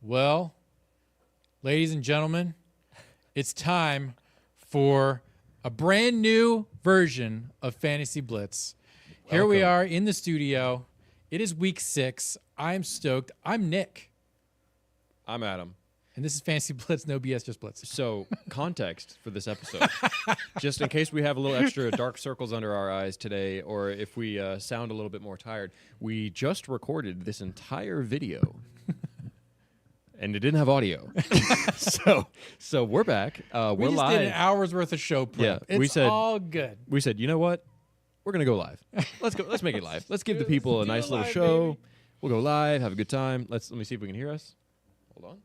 Well, ladies and gentlemen, it's time for a brand new version of Fantasy Blitz. Here we are in the studio. It is week 6. I'm stoked. I'm Nick. I'm Adam. And this is Fantasy Blitz, no BS, just Blitz. So, context for this episode. Just in case we have a little extra dark circles under our eyes today, or if we sound a little bit more tired, we just recorded this entire video. And it didn't have audio. so we're back. We're we just live. did an hour's worth of show prep. Yeah, it's all good. We said, you know what? We're going to go live. Let's go. Let's make it live. Let's give the people a Let's do nice it little live, show. baby. We'll go live, have a good time. Let me see if we can hear us. Hold on.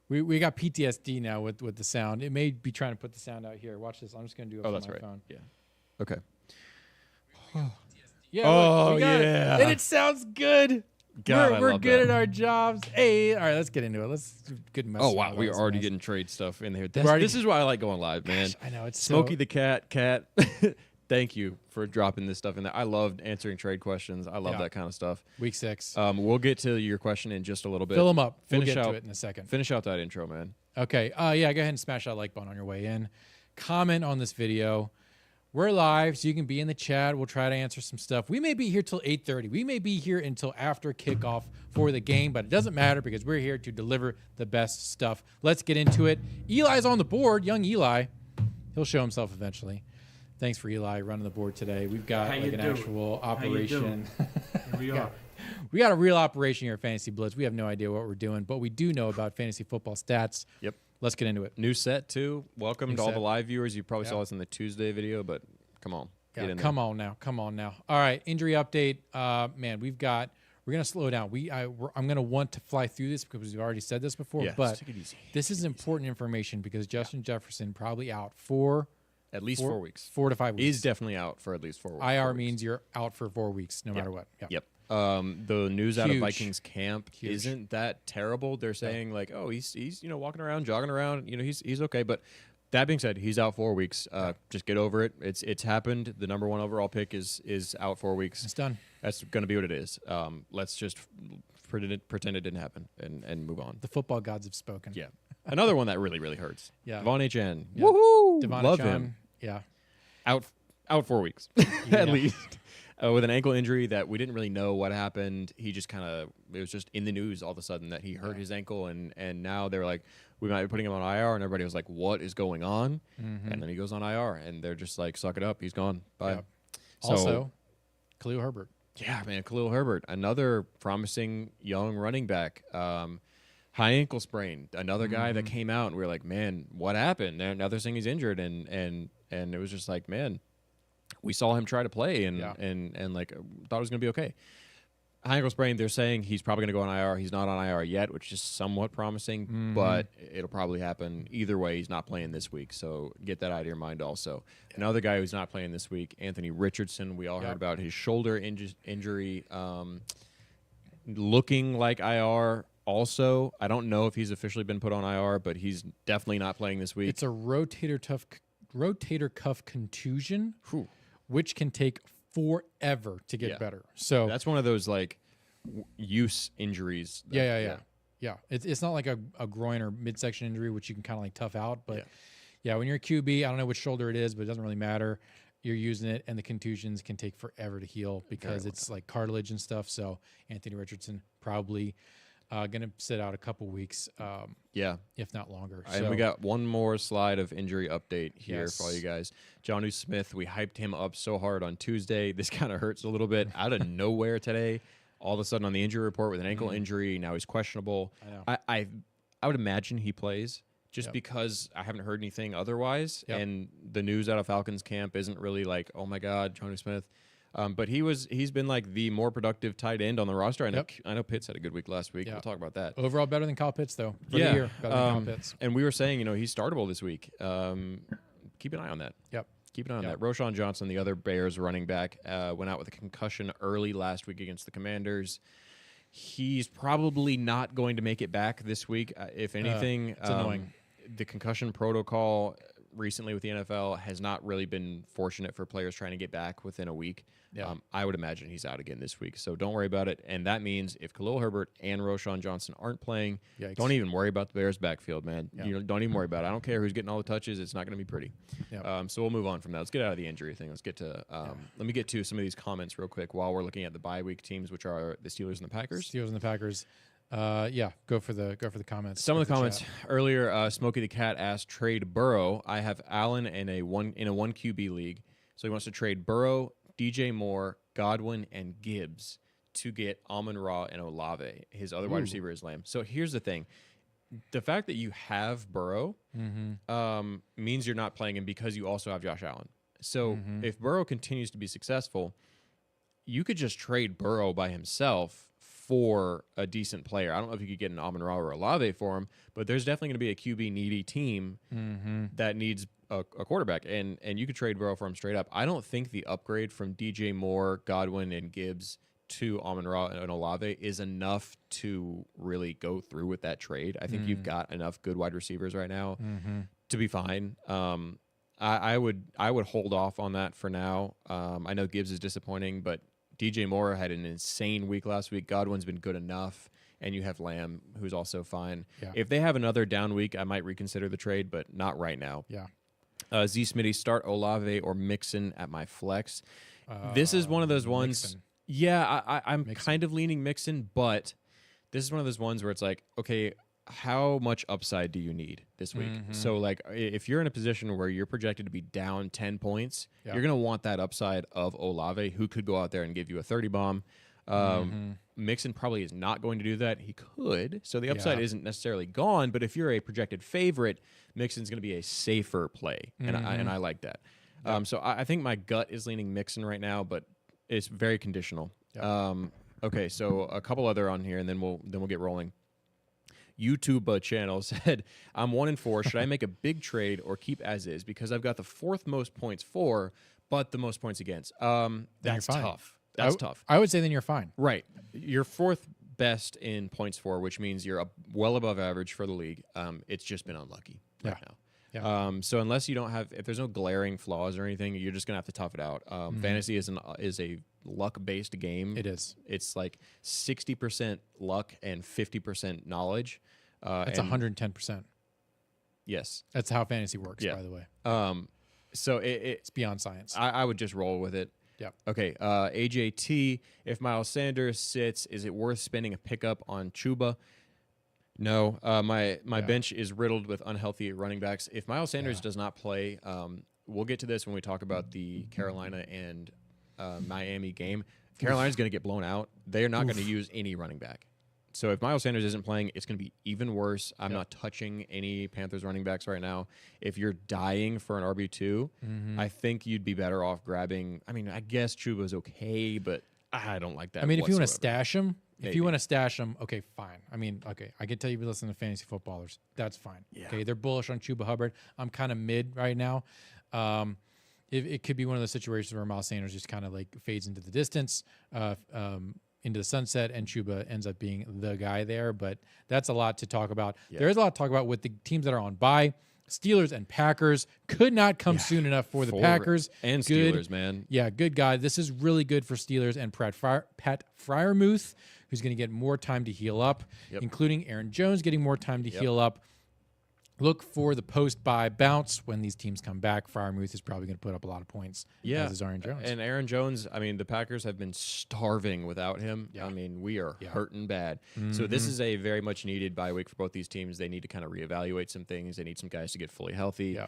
We got PTSD now with the sound. It may be trying to put the sound out here. Watch this. I'm just going to do it from That's my right. phone. Yeah. Okay. Yeah, Oh, look, we got it. yeah. And it sounds good. God, I we're love good that. at our jobs. Hey, all right, let's get into it. Let's do good mess. Oh, wow. We're already getting trade stuff in here. This is why I like going live, man. I know it's Smokey so, the cat. Thank you for dropping this stuff in there. I loved answering trade questions. I love that kind of stuff. week 6. We'll get to your question in just a little bit. Fill them up. Finish we'll get out to it in a second. Finish out that intro, man. Okay. Yeah, go ahead and smash that like button on your way in. Comment on this video. We're live, so you can be in the chat. We'll try to answer some stuff. We may be here till 8:30. We may be here until after kickoff for the game, but it doesn't matter because we're here to deliver the best stuff. Let's get into it. Eli's on the board. Young Eli. He'll show himself eventually. Thanks for Eli running the board today. We've got like an actual operation. Here we are. We got a real operation here at Fantasy Blitz. We have no idea what we're doing, but we do know about fantasy football stats. Yep. Let's get into it. New set, too. Welcome New to all set. the live viewers. You probably saw us in the Tuesday video, but come on. Get in Come there. on now. Come on now. All right, injury update. Man, we're going to slow down. I'm going to want to fly through this because we've already said this before, Yeah, but just take it easy. this is important information because Justin Jefferson probably out for At least 4 weeks. 4 to 5 weeks. Is definitely out for at least 4 weeks. IR means you're out for 4 weeks no matter what. Yeah. Yep. The news out of Huge. Vikings camp Huge. isn't that terrible. They're saying like, oh, he's walking around, jogging around. He's okay. But that being said, he's out 4 weeks. Just get over it. It's happened. The number 1 overall pick is out 4 weeks. It's done. That's going to be what it is. Let's just pretend it didn't happen and move on. The football gods have spoken. Yeah. Another one that really, really hurts. Yeah. Devon H.N. Yeah. Woohoo! Devon Love Achane, him. Yeah. Out 4 weeks Yeah. at least. With an ankle injury that we didn't really know what happened. He just it was just in the news all of a sudden that he hurt his ankle, and now they're like, we might be putting him on IR, and everybody was like, what is going on? And then he goes on IR, and they're just like, suck it up, he's gone. Bye. Yeah. So, Also, Khalil Herbert. yeah, man, Khalil Herbert, another promising young running back. High ankle sprain, another guy that came out, and we were like, man, what happened? Now they're saying he's injured, and it was just like, man, we saw him try to play and like thought it was going to be okay. High ankle sprain, they're saying he's probably going to go on IR. He's not on IR yet, which is somewhat promising, but it'll probably happen. Either way, he's not playing this week, so get that out of your mind also. Another guy who's not playing this week, Anthony Richardson. We all heard about his shoulder injury, looking like IR also. I don't know if he's officially been put on IR, but he's definitely not playing this week. It's a rotator cuff contusion. Whew. Which can take forever to get better. So That's one of those like use injuries. yeah. It's not like a groin or midsection injury, which you can kind of like tough out. But yeah, when you're a QB, I don't know which shoulder it is, but it doesn't really matter. You're using it, and the contusions can take forever to heal because it's like cartilage and stuff. So Anthony Richardson probably going to sit out a couple weeks, if not longer. And we got one more slide of injury update here for all you Yes. guys. Jonnu Smith, we hyped him up so hard on Tuesday. This kind of hurts a little bit out of nowhere today. All of a sudden on the injury report with an ankle injury, now he's questionable. I know. I would imagine he plays just because I haven't heard anything otherwise. And the news out of Falcons camp isn't really like, oh my God, Jonnu Smith. But he's been like the more productive tight end on the roster. I know Pitts had a good week last week. We'll talk about that. Overall, better than Kyle Pitts, though. For the year, better than Kyle Pitts. And we were saying, he's startable this week. Keep an eye on that. Yep. Keep an eye on that. Roshan Johnson, the other Bears running back, went out with a concussion early last week against the Commanders. He's probably not going to make it back this week. If anything, it's annoying. The concussion protocol recently with the NFL has not really been fortunate for players trying to get back within a week. Yeah. I would imagine he's out again this week, so don't worry about it. And that means if Khalil Herbert and Roschon Johnson aren't playing, Yikes. don't even worry about the Bears' backfield, man. Yeah. You don't even worry about it. I don't care who's getting all the touches. It's not going to be pretty. Yeah. So we'll move on from that. Let's get out of the injury thing. Let's get to let me get to some of these comments real quick while we're looking at the bye week teams, which are the Steelers and the Packers. Steelers and the Packers. Go for the comments. Some of the Go for comments chat. earlier. Smokey the Cat asked trade Burrow. I have Allen in a one QB league, so he wants to trade Burrow, DJ Moore, Godwin, and Gibbs to get Amon-Ra and Olave. His other wide receiver is Lamb. So here's the thing: the fact that you have Burrow means you're not playing him because you also have Josh Allen. So if Burrow continues to be successful, you could just trade Burrow by himself for a decent player. I don't know if you could get an Amon-Ra or Olave for him, but there's definitely going to be a QB needy team that needs a quarterback, and you could trade Burrow for him straight up. I don't think the upgrade from DJ Moore, Godwin, and Gibbs to Amon-Ra and Olave is enough to really go through with that trade. I think you've got enough good wide receivers right now to be fine. I would hold off on that for now. I know Gibbs is disappointing, but DJ Moore had an insane week last week. Godwin's been good enough, and you have Lamb, who's also fine. Yeah. If they have another down week, I might reconsider the trade, but not right now. Yeah. Z Smitty, start Olave or Mixon at my flex. This is one of those ones. Mixon. Yeah, I'm kind of leaning Mixon, but this is one of those ones where it's like, okay, how much upside do you need this week? So, like, if you're in a position where you're projected to be down 10 points, you're going to want that upside of Olave, who could go out there and give you a 30 bomb. Mixon probably is not going to do that. He could. So the upside isn't necessarily gone, but if you're a projected favorite, Mixon's going to be a safer play, and I like that. So I think my gut is leaning Mixon right now, but it's very conditional. Okay, so a couple other on here, and then we'll get rolling. YouTube channel said, I'm 1-4. Should I make a big trade or keep as is? Because I've got the fourth most points for, but the most points against. That's tough. That's tough. I would say then you're fine. Right. You're fourth best in points for, which means you're well above average for the league. It's just been unlucky right now. Yeah. So unless you don't have, if there's no glaring flaws or anything, you're just gonna have to tough it out. Fantasy is a luck-based game. It is. It's like 60% luck and 50% knowledge. That's 110%. Yes. That's how fantasy works, by the way. So It's beyond science. I would just roll with it. Yep. Okay. AJT, if Miles Sanders sits, is it worth spending a pickup on Chuba? No. My bench is riddled with unhealthy running backs. If Miles Sanders does not play, we'll get to this when we talk about the Carolina and Miami game. If Carolina's going to get blown out, they're not going to use any running back. So if Miles Sanders isn't playing, it's going to be even worse. I'm not touching any Panthers running backs right now. If you're dying for an RB2, I think you'd be better off grabbing. I mean, I guess Chuba's okay, but I don't like that. I mean, if you want to whatsoever. stash him, Maybe. okay, fine. I mean, okay, I can tell you've been listening to fantasy footballers. That's fine. Yeah. Okay, they're bullish on Chuba Hubbard. I'm kind of mid right now. It could be one of those situations where Miles Sanders just kind of like fades into the distance, into the sunset, and Chuba ends up being the guy there. But that's a lot to talk about. Yeah. There is a lot to talk about with the teams that are on bye. Steelers and Packers could not come soon enough for the Packers. And Good. Steelers, man. Yeah, good guy. This is really good for Steelers and Pat Fryermuth, who's going to get more time to heal up, including Aaron Jones getting more time to heal up. Look for the post-bye bounce when these teams come back. Fryermuth is probably going to put up a lot of points, as is Aaron Jones. And Aaron Jones, I mean, the Packers have been starving without him. Yeah. I mean, we are hurting bad. So this is a very much needed bye week for both these teams. They need to kind of reevaluate some things. They need some guys to get fully healthy.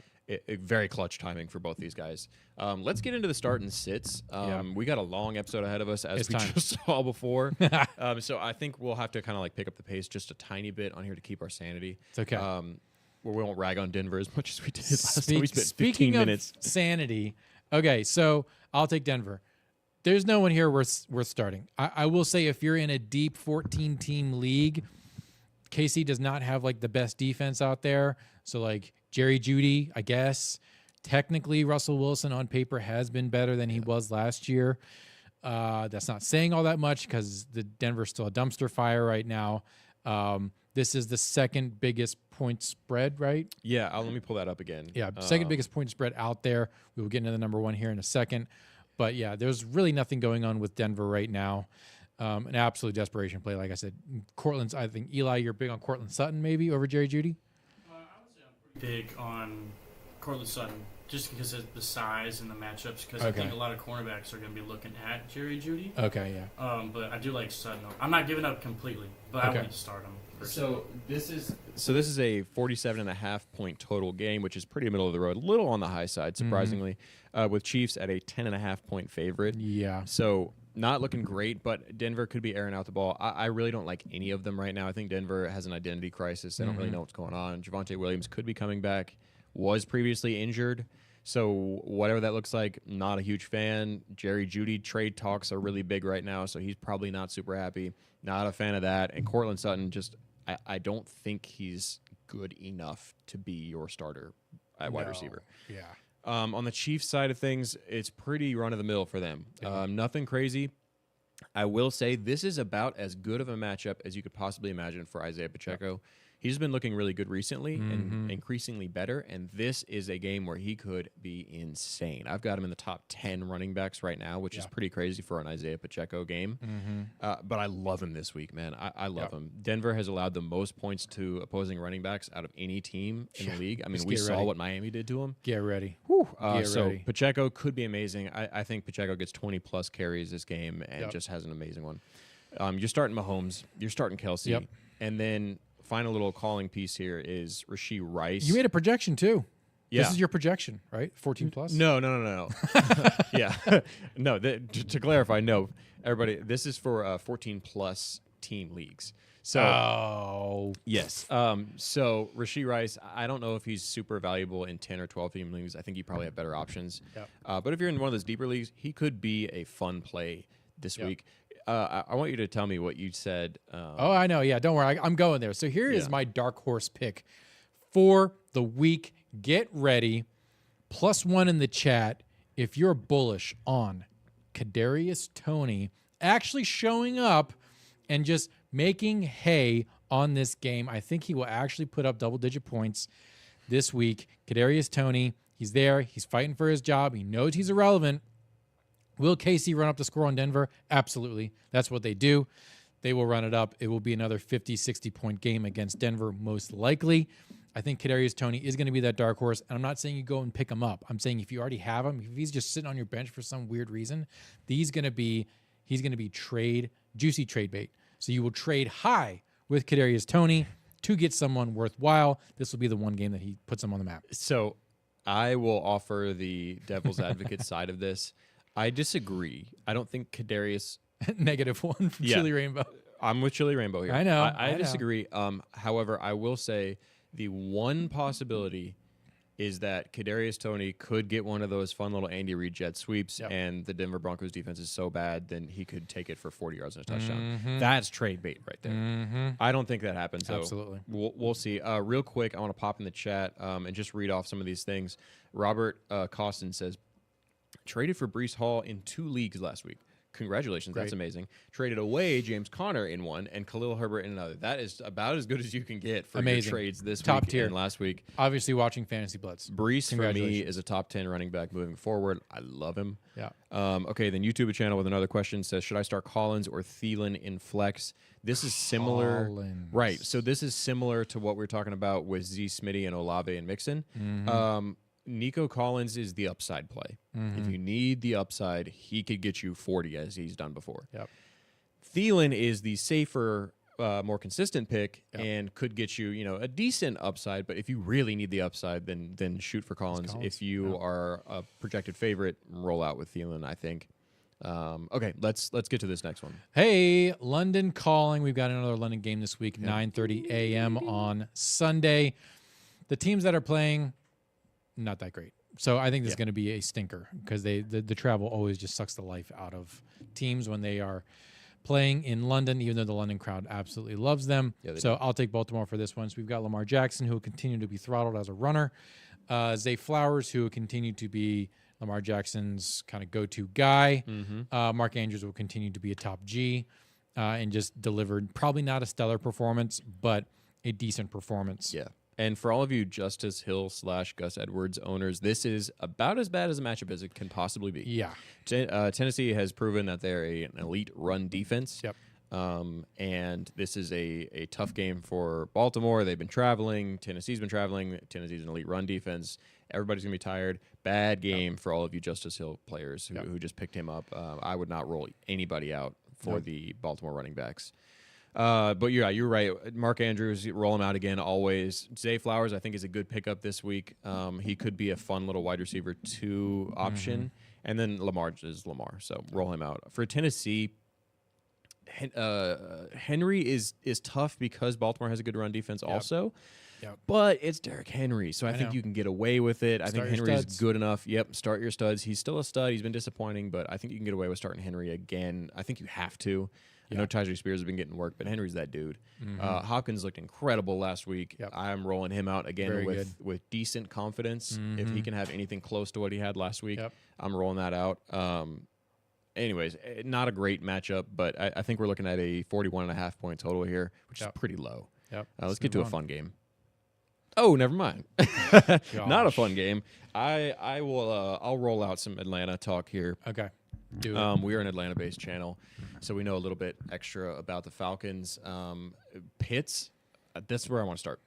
Very clutch timing for both these guys. Let's get into the start and sits. We got a long episode ahead of us, as we just saw before. So I think we'll have to kind of like pick up the pace just a tiny bit on here to keep our sanity. It's okay. Where we won't rag on Denver as much as we did last time. We spent 15 Speaking minutes. of sanity, okay, so I'll take Denver. There's no one here worth starting. I will say if you're in a deep 14-team league, KC does not have like the best defense out there. So like Jerry Jeudy, I guess. Technically, Russell Wilson on paper has been better than he was last year. That's not saying all that much because the Denver's still a dumpster fire right now. This is the second biggest point spread, right? Yeah, let me pull that up again. Yeah, second biggest point spread out there. We will get into the number one here in a second. But yeah, there's really nothing going on with Denver right now. An absolute desperation play, like I said. Cortland's, I think, Eli, you're big on Cortland Sutton maybe over Jerry Jeudy? I would say I'm pretty big on Cortland Sutton just because of the size and the matchups. Because I think a lot of cornerbacks are going to be looking at Jerry Jeudy. Okay, yeah. But I do like Sutton. I'm not giving up completely, but I wouldn't start him. So this is a 47.5 point total game, which is pretty middle of the road, a little on the high side, surprisingly, with Chiefs at a 10.5 point favorite. Yeah. So not looking great, but Denver could be airing out the ball. I really don't like any of them right now. I think Denver has an identity crisis. They don't really know what's going on. Javonte Williams could be coming back, was previously injured. So whatever that looks like, not a huge fan. Jerry Jeudy trade talks are really big right now, so he's probably not super happy. Not a fan of that. And Cortland Sutton, I don't think he's good enough to be your starter at wide receiver. Yeah. On the Chiefs side of things, it's pretty run-of-the-mill for them. Nothing crazy. I will say this is about as good of a matchup as you could possibly imagine for Isaiah Pacheco. He's been looking really good recently and increasingly better, and this is a game where he could be insane. I've got him in the top 10 running backs right now, which is pretty crazy for an Isaiah Pacheco game. But I love him this week, man. I love him. Denver has allowed the most points to opposing running backs out of any team in the league. I mean, we saw what Miami did to him. Get ready. So Pacheco could be amazing. I think Pacheco gets 20-plus carries this game and just has an amazing one. You're starting Mahomes. You're starting Kelsey. And then final little calling piece here is Rashee Rice. You made a projection too. Yeah. This is your projection, right? 14 plus? No. Yeah. No, to clarify, no. Everybody, this is for 14-plus team leagues. So, yes. So Rashee Rice, I don't know if he's super valuable in 10 or 12 team leagues. I think you probably have better options. But if you're in one of those deeper leagues, he could be a fun play this week. I want you to tell me what you said. I know. Yeah, don't worry. I'm going there. So here is my dark horse pick for the week. Get ready. +1 in the chat if you're bullish on Kadarius Toney actually showing up and just making hay on this game. I think he will actually put up double-digit points this week. Kadarius Toney, he's there. He's fighting for his job. He knows he's irrelevant. Will KC run up the score on Denver? Absolutely. That's what they do. They will run it up. It will be another 50, 60-point game against Denver, most likely. I think Kadarius Toney is going to be that dark horse, and I'm not saying you go and pick him up. I'm saying if you already have him, if he's just sitting on your bench for some weird reason, he's going to be juicy trade bait. So you will trade high with Kadarius Toney to get someone worthwhile. This will be the one game that he puts him on the map. So I will offer the devil's advocate side of this. I disagree. I don't think Kadarius... -1 from Chili Rainbow. I'm with Chili Rainbow here. I know. I disagree. However, I will say the one possibility is that Kadarius Toney could get one of those fun little Andy Reid jet sweeps, and the Denver Broncos defense is so bad, then he could take it for 40 yards and a touchdown. That's trade bait right there. I don't think that happens. So Absolutely. We'll see. Real quick, I want to pop in the chat and just read off some of these things. Robert Costin says, traded for Breece Hall in 2 leagues last week. Congratulations. That's amazing. Traded away James Conner in one and Khalil Herbert in another. That is about as good as you can get for your trades this Top week tier. and last week. Obviously watching Fantasy Blitz. Breece, for me, is a top 10 running back moving forward. I love him. Yeah. Okay, then YouTube channel with another question says, should I start Collins or Thielen in flex? This is similar. Collins. Right. So this is similar to what we were talking about with Z Smitty and Olave and Mixon. Nico Collins is the upside play. If you need the upside, he could get you 40 as he's done before. Yep. Thielen is the safer, more consistent pick and could get you, a decent upside. But if you really need the upside, then shoot for Collins. If you are a projected favorite, roll out with Thielen, I think. Okay, let's get to this next one. Hey, London Calling. We've got another London game this week, 9:30 a.m. on Sunday. The teams that are playing, not that great. So I think this is going to be a stinker because the travel always just sucks the life out of teams when they are playing in London, even though the London crowd absolutely loves them. So I'll take Baltimore for this one. So we've got Lamar Jackson, who will continue to be throttled as a runner. Zay Flowers, who will continue to be Lamar Jackson's kind of go-to guy. Mark Andrews will continue to be a top G and just delivered probably not a stellar performance, but a decent performance. Yeah. And for all of you Justice Hill / Gus Edwards owners, this is about as bad as a matchup as it can possibly be. Yeah. Tennessee has proven that they're an elite run defense. Yep. And this is a tough game for Baltimore. They've been traveling. Tennessee's been traveling. Tennessee's an elite run defense. Everybody's going to be tired. Bad game for all of you Justice Hill players who just picked him up. I would not roll anybody out for the Baltimore running backs. But yeah, you're right. Mark Andrews, roll him out again always. Zay Flowers, I think, is a good pickup this week. He could be a fun little wide receiver 2 option. And then Lamar is Lamar, so roll him out. For Tennessee, Henry is tough because Baltimore has a good run defense also. Yep. But it's Derrick Henry, so I think you can get away with it. I think Henry is good enough. Yep, start your studs. He's still a stud. He's been disappointing, but I think you can get away with starting Henry again. I think you have to. I know Tyjae Spears has been getting work, but Henry's that dude. Hopkins looked incredible last week. Yep. I'm rolling him out again Very with decent confidence. If he can have anything close to what he had last week, I'm rolling that out. Anyways, not a great matchup, but I think we're looking at a 41.5 point total here, which is pretty low. Yep. Let's get to a fun game. Oh, never mind. Not a fun game. I will. I'll roll out some Atlanta talk here. Okay. Do it. We are an Atlanta-based channel, so we know a little bit extra about the Falcons. Pitts, that's where I want to start.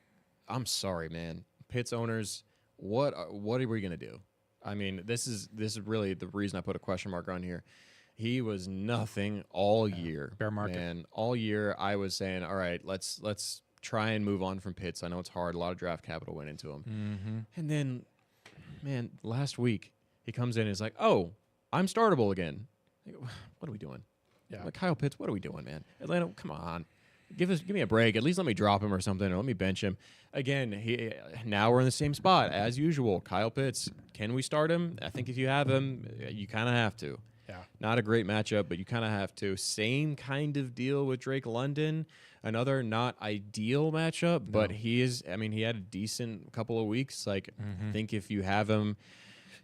I'm sorry, man. Pitts owners, what are we gonna do? I mean, this is really the reason I put a question mark on here. He was nothing all year. Bear market. And all year I was saying, all right, let's try and move on from Pitts. I know it's hard. A lot of draft capital went into him. And then, man, last week he comes in and is like, oh, I'm startable again. What are we doing? Yeah. Like, Kyle Pitts, what are we doing, man? Atlanta, come on. Give me a break. At least let me drop him or something, or let me bench him. Again, now we're in the same spot as usual. Kyle Pitts, can we start him? I think if you have him, you kind of have to. Yeah. Not a great matchup, but you kind of have to. Same kind of deal with Drake London. Another not ideal matchup, but he is. I mean, he had a decent couple of weeks. Like, I think if you have him,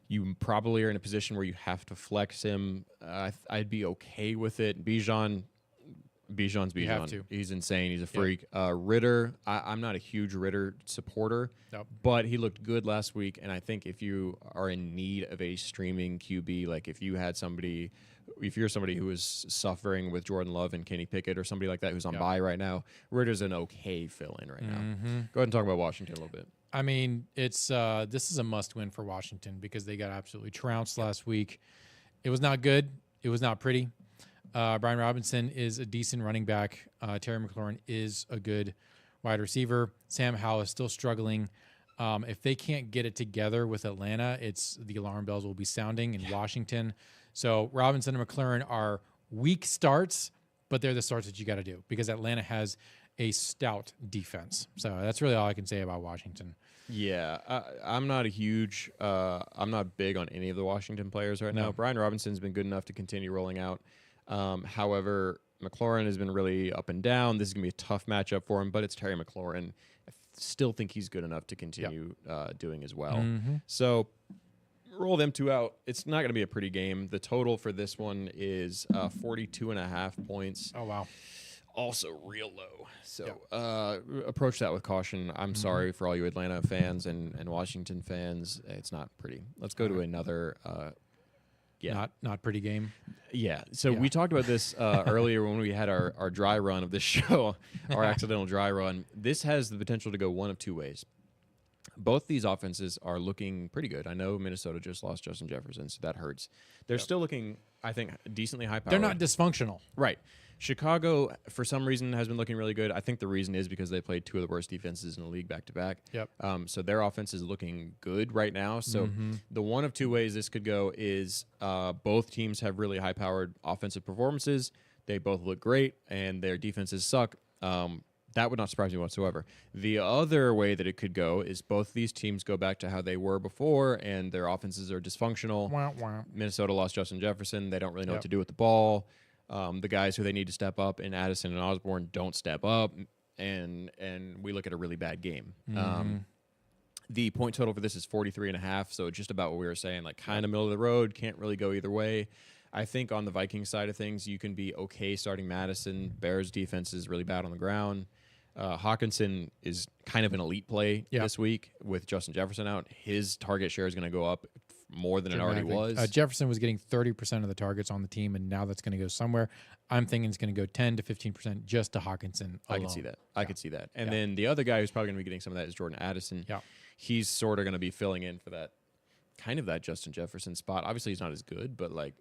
you probably are in a position where you have to flex him. I'd be okay with it. Bijan's Bijan. You have to. He's insane. He's a freak. Ritter, I'm not a huge Ritter supporter, Nope. but he looked good last week. And I think if you are in need of a streaming QB, like if you're somebody who is suffering with Jordan Love and Kenny Pickett or somebody like that who's on bye right now, Ritter's an okay fill-in right now. Go ahead and talk about Washington a little bit. I mean, it's this is a must-win for Washington because they got absolutely trounced last week. It was not good. It was not pretty. Brian Robinson is a decent running back. Terry McLaurin is a good wide receiver. Sam Howell is still struggling. If they can't get it together with Atlanta, the alarm bells will be sounding in Washington. So Robinson and McLaurin are weak starts, but they're the starts that you got to do because Atlanta has a stout defense. So that's really all I can say about Washington. Yeah, I'm not I'm not big on any of the Washington players right now. Brian Robinson's been good enough to continue rolling out. However, McLaurin has been really up and down. This is going to be a tough matchup for him, but it's Terry McLaurin. I still think he's good enough to continue doing as well. So roll them two out. It's not going to be a pretty game. The total for this one is 42.5 points. Oh, wow. Also real low. So approach that with caution. I'm sorry for all you Atlanta fans and Washington fans. It's not pretty. Let's go to another Not pretty game. Yeah. So we talked about this earlier when we had our dry run of this show, our accidental dry run. This has the potential to go one of two ways. Both these offenses are looking pretty good. I know Minnesota just lost Justin Jefferson, so that hurts. They're still looking, I think, decently high-powered. They're not dysfunctional. Right. Chicago, for some reason, has been looking really good. I think the reason is because they played two of the worst defenses in the league back-to-back. Yep. So their offense is looking good right now. So the one of two ways this could go is both teams have really high-powered offensive performances. They both look great, and their defenses suck. That would not surprise me whatsoever. The other way that it could go is both these teams go back to how they were before, and their offenses are dysfunctional. Minnesota lost Justin Jefferson. They don't really know what to do with the ball. The guys who they need to step up in Addison and Osborne don't step up, and we look at a really bad game. The point total for this is 43.5, so just about what we were saying, like kind of middle of the road, can't really go either way. I think on the Vikings side of things, you can be okay starting Madison. Bears defense is really bad on the ground. Hawkinson is kind of an elite play this week with Justin Jefferson out. His target share is going to go up more than it already was. Jefferson was getting 30% of the targets on the team, and now that's going to go somewhere. I'm thinking it's going to go 10 to 15% just to Hawkinson alone. I can see that. I could see that. And then the other guy who's probably going to be getting some of that is Jordan Addison. Yeah. He's sort of going to be filling in for that Justin Jefferson spot. Obviously, he's not as good, but like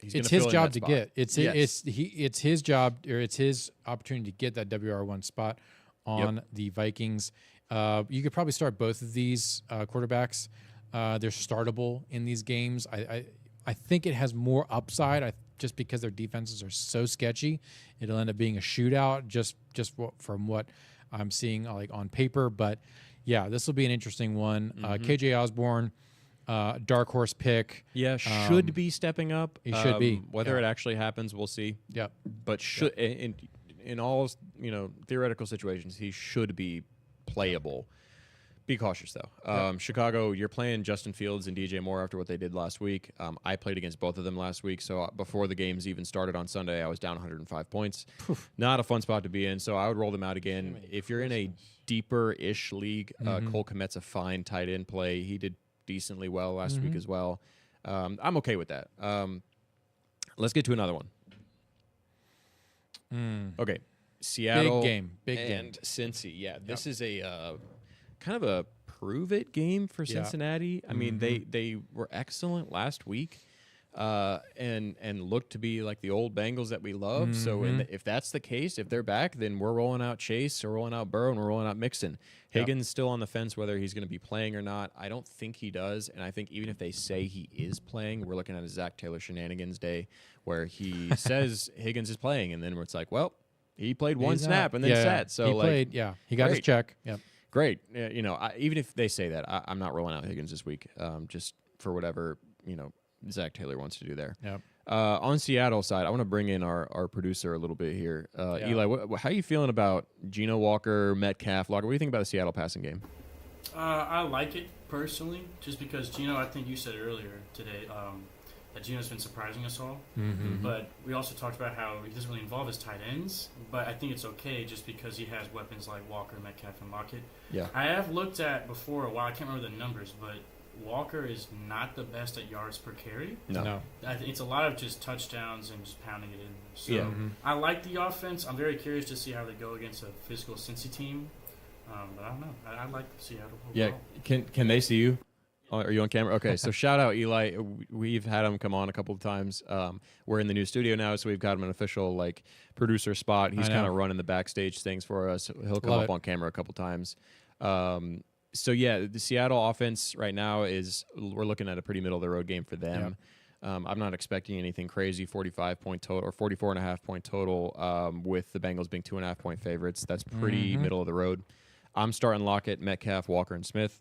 it's his job to get. It's his job, or it's his opportunity to get that WR1 spot on the Vikings. You could probably start both of these quarterbacks. They're startable in these games. I think it has more upside. Just because their defenses are so sketchy, it'll end up being a shootout. Just from what I'm seeing like on paper, but yeah, this will be an interesting one. KJ Osborne, dark horse pick. Yeah, should be stepping up. He should be. Whether it actually happens, we'll see. Yep. But should in all theoretical situations, he should be playable. Be cautious though. Chicago, you're playing Justin Fields and DJ Moore after what they did last week. I played against both of them last week, so before the games even started on Sunday, I was down 105 points. Not a fun spot to be in, so I would roll them out again. If you're in a deeper-ish league, Cole Kmet's a fine tight end play. He did decently well last week as well. I'm okay with that. Let's get to another one. Okay, Seattle big game. And Cincy. Yeah, this is a kind of a prove-it game for Cincinnati. I mean, they were excellent last week and looked to be like the old Bengals that we love. So if that's the case, if they're back, then we're rolling out Chase, or rolling out Burrow, and we're rolling out Mixon. Higgins still on the fence whether he's going to be playing or not. I don't think he does, and I think even if they say he is playing, we're looking at a Zach Taylor shenanigans day where he says Higgins is playing, and then it's like, well, he played one snap and then sat. So he played. He got his check. Yep. Great. Even if they say that, I'm not rolling out Higgins this week, just for whatever, Zach Taylor wants to do there. Yep. On Seattle side, I want to bring in our producer a little bit here. Eli, how are you feeling about Geno Walker, Metcalf, Locker? What do you think about the Seattle passing game? I like it personally, just because Geno, I think you said earlier today, that Geno's been surprising us all. But we also talked about how he doesn't really involve his tight ends. But I think it's okay just because he has weapons like Walker, Metcalf, and Lockett. Yeah. I have looked at before a while. I can't remember the numbers, but Walker is not the best at yards per carry. No. It's a lot of just touchdowns and just pounding it in. So I like the offense. I'm very curious to see how they go against a physical Cincy team. But I don't know. I like Seattle overall. Yeah. Can they see you? Oh, are you on camera? Okay, so shout out Eli. We've had him come on a couple of times. We're in the new studio now, so we've got him an official producer spot. He's kind of running the backstage things for us. He'll come up on camera a couple times. So yeah, the Seattle offense right now we're looking at a pretty middle of the road game for them. Yep. I'm not expecting anything crazy. 45-point total or 44.5-point total with the Bengals being 2.5-point favorites. That's pretty middle of the road. I'm starting Lockett, Metcalf, Walker, and Smith.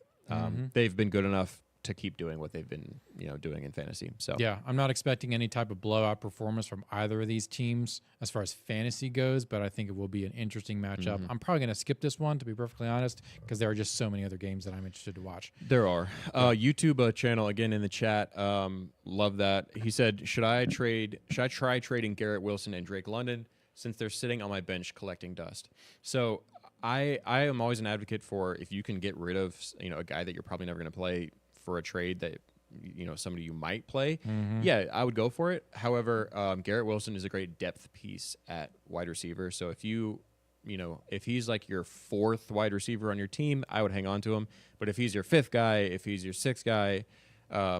They've been good enough to keep doing what they've been, doing in fantasy. So yeah, I'm not expecting any type of blowout performance from either of these teams as far as fantasy goes, but I think it will be an interesting matchup. I'm probably going to skip this one, to be perfectly honest, because there are just so many other games that I'm interested to watch. There are. YouTube channel again in the chat. Love that. He said, should I try trading Garrett Wilson and Drake London since they're sitting on my bench collecting dust? So I am always an advocate for, if you can get rid of a guy that you're probably never going to play for a trade that somebody you might play, I would go for it. However, Garrett Wilson is a great depth piece at wide receiver. So if if he's like your fourth wide receiver on your team, I would hang on to him. But if he's your fifth guy, if he's your sixth guy, I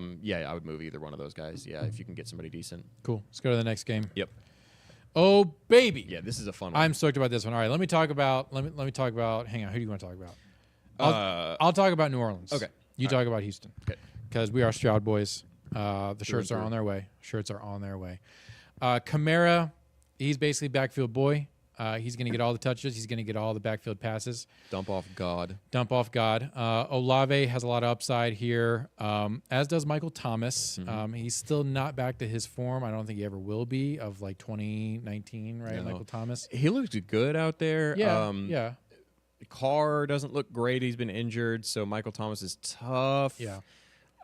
would move either one of those guys. Yeah, if you can get somebody decent. Cool. Let's go to the next game. Yep. Oh baby. Yeah, this is a fun one. I'm stoked about this one. All right, let me talk about. Hang on. Who do you want to talk about? I'll talk about New Orleans. Okay. You talk about Houston. Okay. Because we are Stroud boys. The shirts are on their way. Kamara, he's basically backfield boy. He's going to get all the touches. He's going to get all the backfield passes. Dump off God. Olave has a lot of upside here, as does Michael Thomas. He's still not back to his form. I don't think he ever will be, of 2019, right? No. Michael Thomas. He looks good out there. Yeah. Carr doesn't look great. He's been injured, so Michael Thomas is tough. Yeah.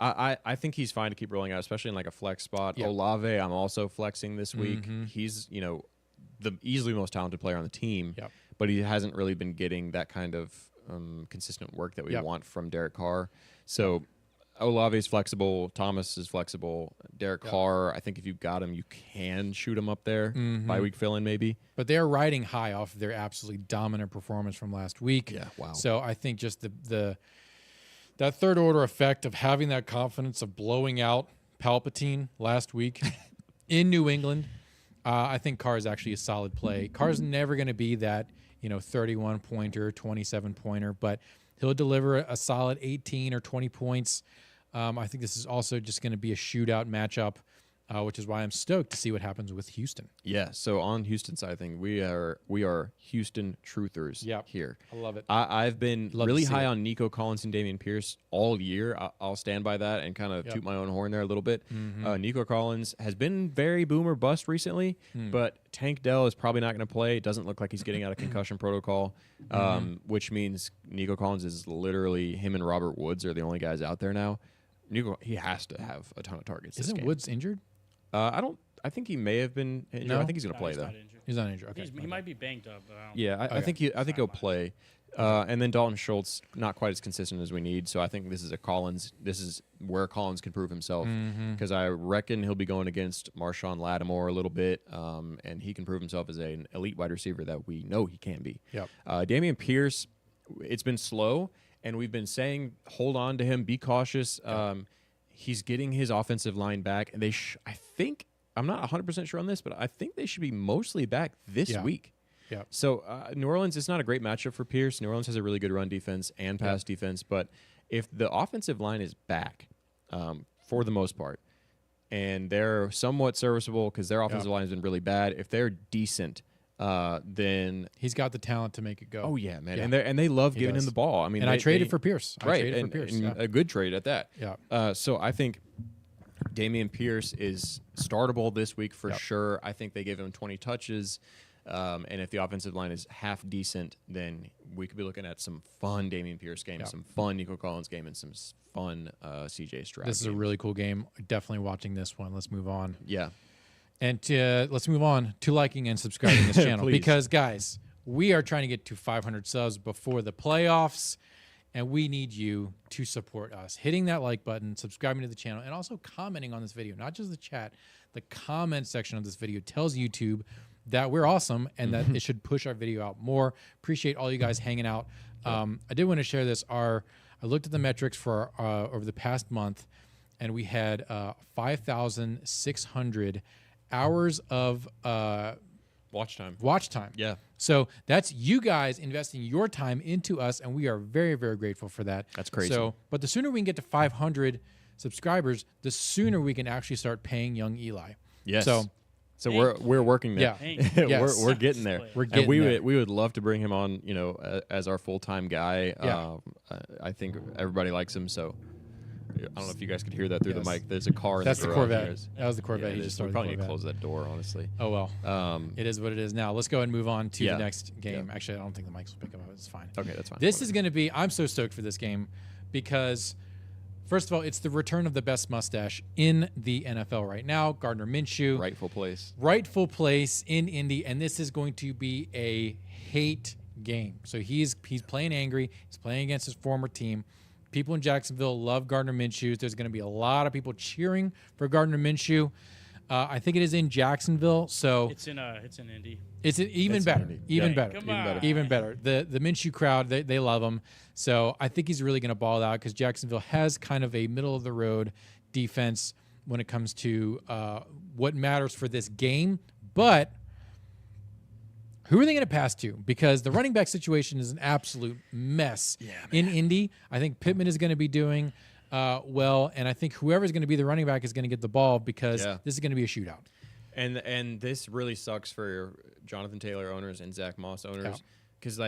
I think he's fine to keep rolling out, especially in a flex spot. Yep. Olave, I'm also flexing this week. He's, the easily most talented player on the team, but he hasn't really been getting that kind of consistent work that we want from Derek Carr. So Olave is flexible. Thomas is flexible. Derek Carr, I think if you got him, you can shoot him up there. Bye week fill-in maybe. But they're riding high off of their absolutely dominant performance from last week. Yeah, wow. So I think just that third order effect of having that confidence of blowing out Palpatine last week in New England, I think Carr is actually a solid play. Carr's never going to be that 31-pointer, 27-pointer, but he'll deliver a solid 18 or 20 points. I think this is also just going to be a shootout matchup, which is why I'm stoked to see what happens with Houston. Yeah, so on Houston side, I think we are Houston truthers here. I love it. I've been really high on Nico Collins and Dameon Pierce all year. I'll stand by that and kind of toot my own horn there a little bit. Nico Collins has been very boom or bust recently, but Tank Dell is probably not going to play. It doesn't look like he's getting out of concussion protocol, which means Nico Collins is literally him and Robert Woods are the only guys out there now. He has to have a ton of targets. Isn't Woods injured? I think he may have been injured. No? I think he's going to play though. He's not injured. Okay, he might be banged up. But I think he'll play. And then Dalton Schultz, not quite as consistent as we need. So I think this is where Collins can prove himself, because I reckon he'll be going against Marshawn Lattimore a little bit, and he can prove himself as an elite wide receiver that we know he can be. Dameon Pierce, it's been slow, and we've been saying hold on to him, be cautious. He's getting his offensive line back, and I think, I'm not 100% sure on this, but I think they should be mostly back this week. So New Orleans is not a great matchup for Pierce. New Orleans has a really good run defense and pass defense, but if the offensive line is back for the most part, and they're somewhat serviceable because their offensive line has been really bad, if they're decent, then he's got the talent to make it go. Oh yeah, man, and they love giving him the ball. I mean, I traded for Pierce. A good trade at that. So I think Dameon Pierce is startable this week for sure. I think they give him 20 touches, and if the offensive line is half decent, then we could be looking at some fun Dameon Pierce games, some fun Nico Collins game, and some fun CJ Stroud. This is a really cool game. Definitely watching this one. Let's move on. Yeah. And let's move on to liking and subscribing to this channel. Because, guys, we are trying to get to 500 subs before the playoffs, and we need you to support us. Hitting that like button, subscribing to the channel, and also commenting on this video. Not just the chat. The comment section of this video tells YouTube that we're awesome and that it should push our video out more. Appreciate all you guys hanging out. I did want to share this. I looked at the metrics for over the past month, and we had 5,600 hours of watch time. Yeah. So that's you guys investing your time into us, and we are very, very grateful for that. That's crazy. So, but the sooner we can get to 500 subscribers, the sooner we can actually start paying young Eli. Yes. So we're working there. Yeah. We're getting there. We would love to bring him on, as our full-time guy. I think everybody likes him, so I don't know if you guys could hear that through the mic. There's a car. That's in the Corvette. That was the Corvette. Yeah, we probably need to close that door, honestly. Oh well. It is what it is now. Let's go ahead and move on to the next game. Yeah. Actually, I don't think the mics will pick up. It's fine. Okay, that's fine. This is going to be. I'm so stoked for this game because, first of all, it's the return of the best mustache in the NFL right now, Gardner Minshew. Rightful place in Indy, and this is going to be a hate game. So he's playing angry. He's playing against his former team. People in Jacksonville love Gardner Minshew. There's going to be a lot of people cheering for Gardner Minshew. I think it is in Jacksonville, so it's in Indy. It's even better. Even better. The Minshew crowd, they love him. So I think he's really going to ball out because Jacksonville has kind of a middle of the road defense when it comes to what matters for this game. But who are they going to pass to? Because the running back situation is an absolute mess in Indy. I think Pittman is going to be doing well, and I think whoever's going to be the running back is going to get the ball because this is going to be a shootout. And this really sucks for Jonathan Taylor owners and Zach Moss owners because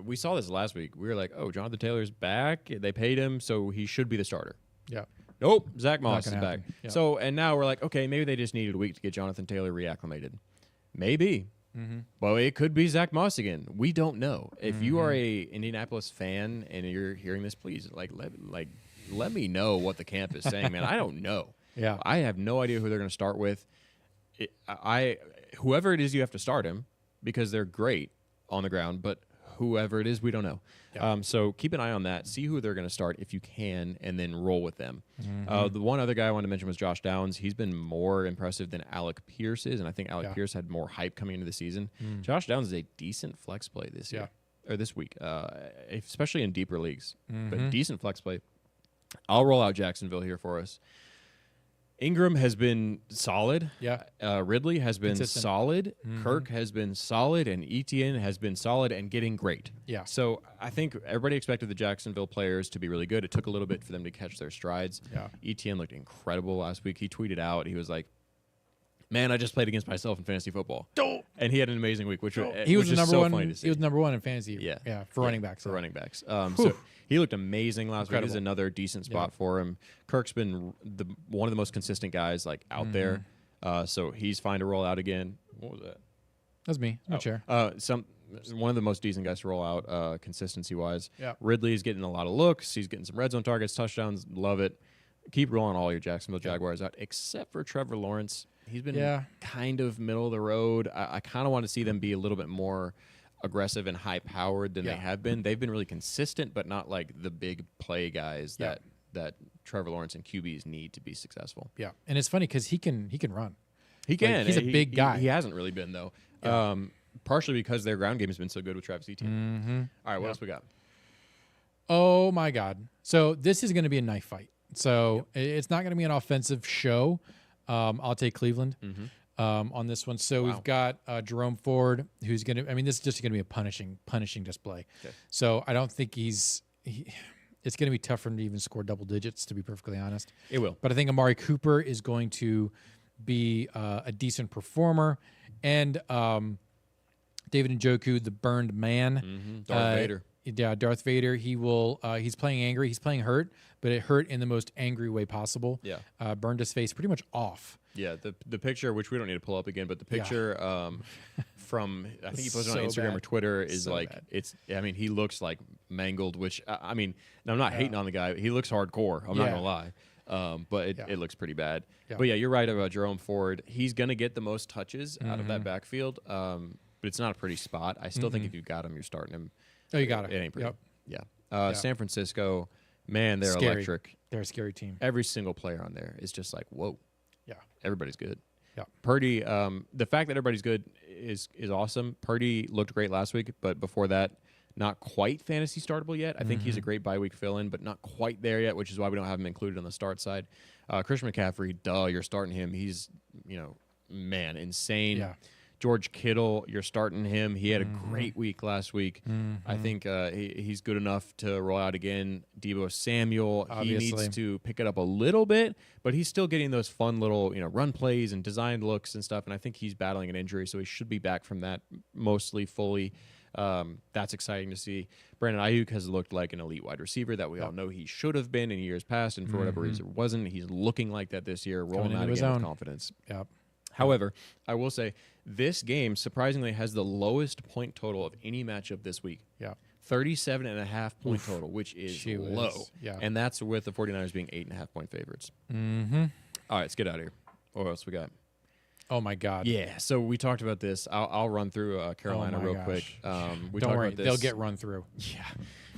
we saw this last week. We were like, oh, Jonathan Taylor's back. They paid him, so he should be the starter. Yeah. Nope, Zach Moss is back. Yeah. So, and now we're like, okay, maybe they just needed a week to get Jonathan Taylor reacclimated. Maybe. Well, it could be Zach Moss again. We don't know. If you are a Indianapolis fan and you're hearing this, please let me know what the camp is saying, man. I don't know. Yeah. I have no idea who they're going to start with. whoever it is, you have to start him because they're great on the ground, but whoever it is, we don't know. Yeah. So keep an eye on that. See who they're going to start if you can, and then roll with them. Mm-hmm. The one other guy I wanted to mention was Josh Downs. He's been more impressive than Alec Pierce is, and I think Alec Pierce had more hype coming into the season. Josh Downs is a decent flex play this year or this week, especially in deeper leagues. But decent flex play. I'll roll out Jacksonville here for us. Ingram has been solid. Yeah. Ridley has been Consistent. solid. Kirk has been solid. And Etienne has been solid and getting great. Yeah. So I think everybody expected the Jacksonville players to be really good. It took a little bit for them to catch their strides. Yeah. Etienne looked incredible last week. He tweeted out, he was like, man, I just played against myself in fantasy football. And he had an amazing week, which He was which the is number so one. funny to see. He was number one in fantasy. For running backs. For running backs. So he looked amazing last week. This is Incredible. another decent spot for him. Kirk's been one of the most consistent guys like out there. So he's fine to roll out again. What was that? That's me. My chair. One of the most decent guys to roll out consistency wise. Yeah. Ridley's getting a lot of looks. He's getting some red zone targets, touchdowns. Love it. Keep rolling all your Jacksonville Jaguars out, except for Trevor Lawrence. He's been kind of middle of the road. I kind of want to see them be a little bit more aggressive and high powered than they have been. They've been really consistent, but not like the big play guys that Trevor Lawrence and QBs need to be successful. Yeah, and it's funny because he can run. He can. Like, he's a big guy. He hasn't really been though. Partially because their ground game has been so good with Travis Etienne. All right, what else we got? Oh my God! So this is going to be a knife fight. So it's not going to be an offensive show. I'll take Cleveland on this one. So we've got Jerome Ford, who's going to. I mean, this is just going to be a punishing display. Okay. So I don't think it's going to be tough for him to even score double digits, to be perfectly honest. It will. But I think Amari Cooper is going to be a decent performer, and David Njoku, the burned man, Darth Vader. Yeah, Darth Vader. He will. He's playing angry. He's playing hurt, but it hurt in the most angry way possible. Yeah. Burned his face pretty much off. Yeah, the picture, which we don't need to pull up again, but the picture from I think he posted on Instagram or Twitter is bad. It's. I mean, he looks like mangled. Which I mean, and I'm not hating on the guy. He looks hardcore. I'm not gonna lie. But it looks pretty bad. Yeah. But yeah, you're right about Jerome Ford. He's gonna get the most touches out of that backfield. But it's not a pretty spot. I still think if you got him, you're starting him. Oh, you got it. It ain't pretty. Yep. Yeah. San Francisco, man, they're scary. electric. They're a scary team. Every single player on there is just like, whoa. Yeah. Everybody's good. Yeah. Purdy, the fact that everybody's good is awesome. Purdy looked great last week, but before that, not quite fantasy startable yet. I think he's a great bye week fill-in, but not quite there yet, which is why we don't have him included on the start side. Christian McCaffrey, you're starting him. He's, man, insane. Yeah. George Kittle, you're starting him. He had a great week last week. I think he's good enough to roll out again. Deebo Samuel, Obviously. he needs to pick it up a little bit, but he's still getting those fun little run plays and designed looks and stuff, and I think he's battling an injury, so he should be back from that mostly fully. That's exciting to see. Brandon Ayuk has looked like an elite wide receiver that we all know he should have been in years past, and for whatever reason wasn't. He's looking like that this year, rolling out again with confidence. Yep. However, I will say this game surprisingly has the lowest point total of any matchup this week. Yeah. 37.5 point total, which is low. Yeah. And that's with the 49ers being 8.5 point favorites. All right, let's get out of here. What else we got? Oh my God. Yeah, so we talked about this. I'll run through Carolina real quick. We Don't worry, about this. they'll get run through. Yeah.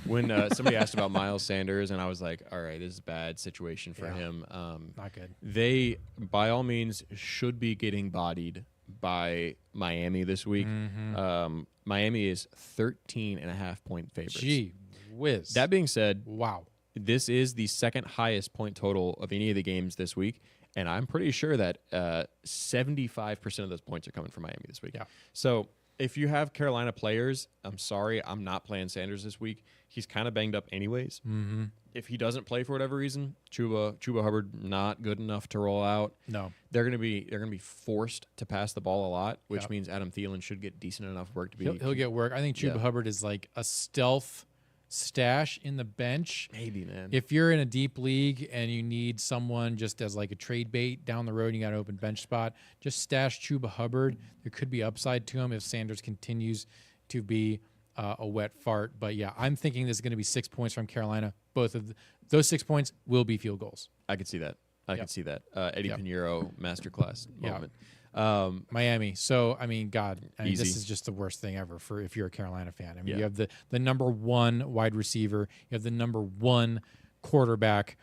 When somebody asked about Miles Sanders, and I was like, all right, this is a bad situation for him. Not good. They, by all means, should be getting bodied by Miami this week. Miami is 13.5 point favorites. Gee whiz. That being said, wow. this is the second highest point total of any of the games this week. And I'm pretty sure that 75% of those points are coming from Miami this week. Yeah. So if you have Carolina players, I'm sorry, I'm not playing Sanders this week. He's kind of banged up anyways. If he doesn't play for whatever reason, Chuba Hubbard not good enough to roll out. No. They're gonna be forced to pass the ball a lot, which means Adam Thielen should get decent enough work to be. He'll get work. I think Chuba Hubbard is like a stealth stash in the bench. Maybe, man. If you're in a deep league and you need someone just as like a trade bait down the road, and you got an open bench spot, just stash Chuba Hubbard. There could be upside to him if Sanders continues to be a wet fart. But yeah, I'm thinking this is going to be 6 points from Carolina. Both of those 6 points will be field goals. I could see that. I could see that. Eddie Pinheiro masterclass moment. Miami. So I mean, God, I mean, this Easy. is just the worst thing ever for if you're a Carolina fan. I mean, Yeah. you have the number one wide receiver, you have the number one quarterback.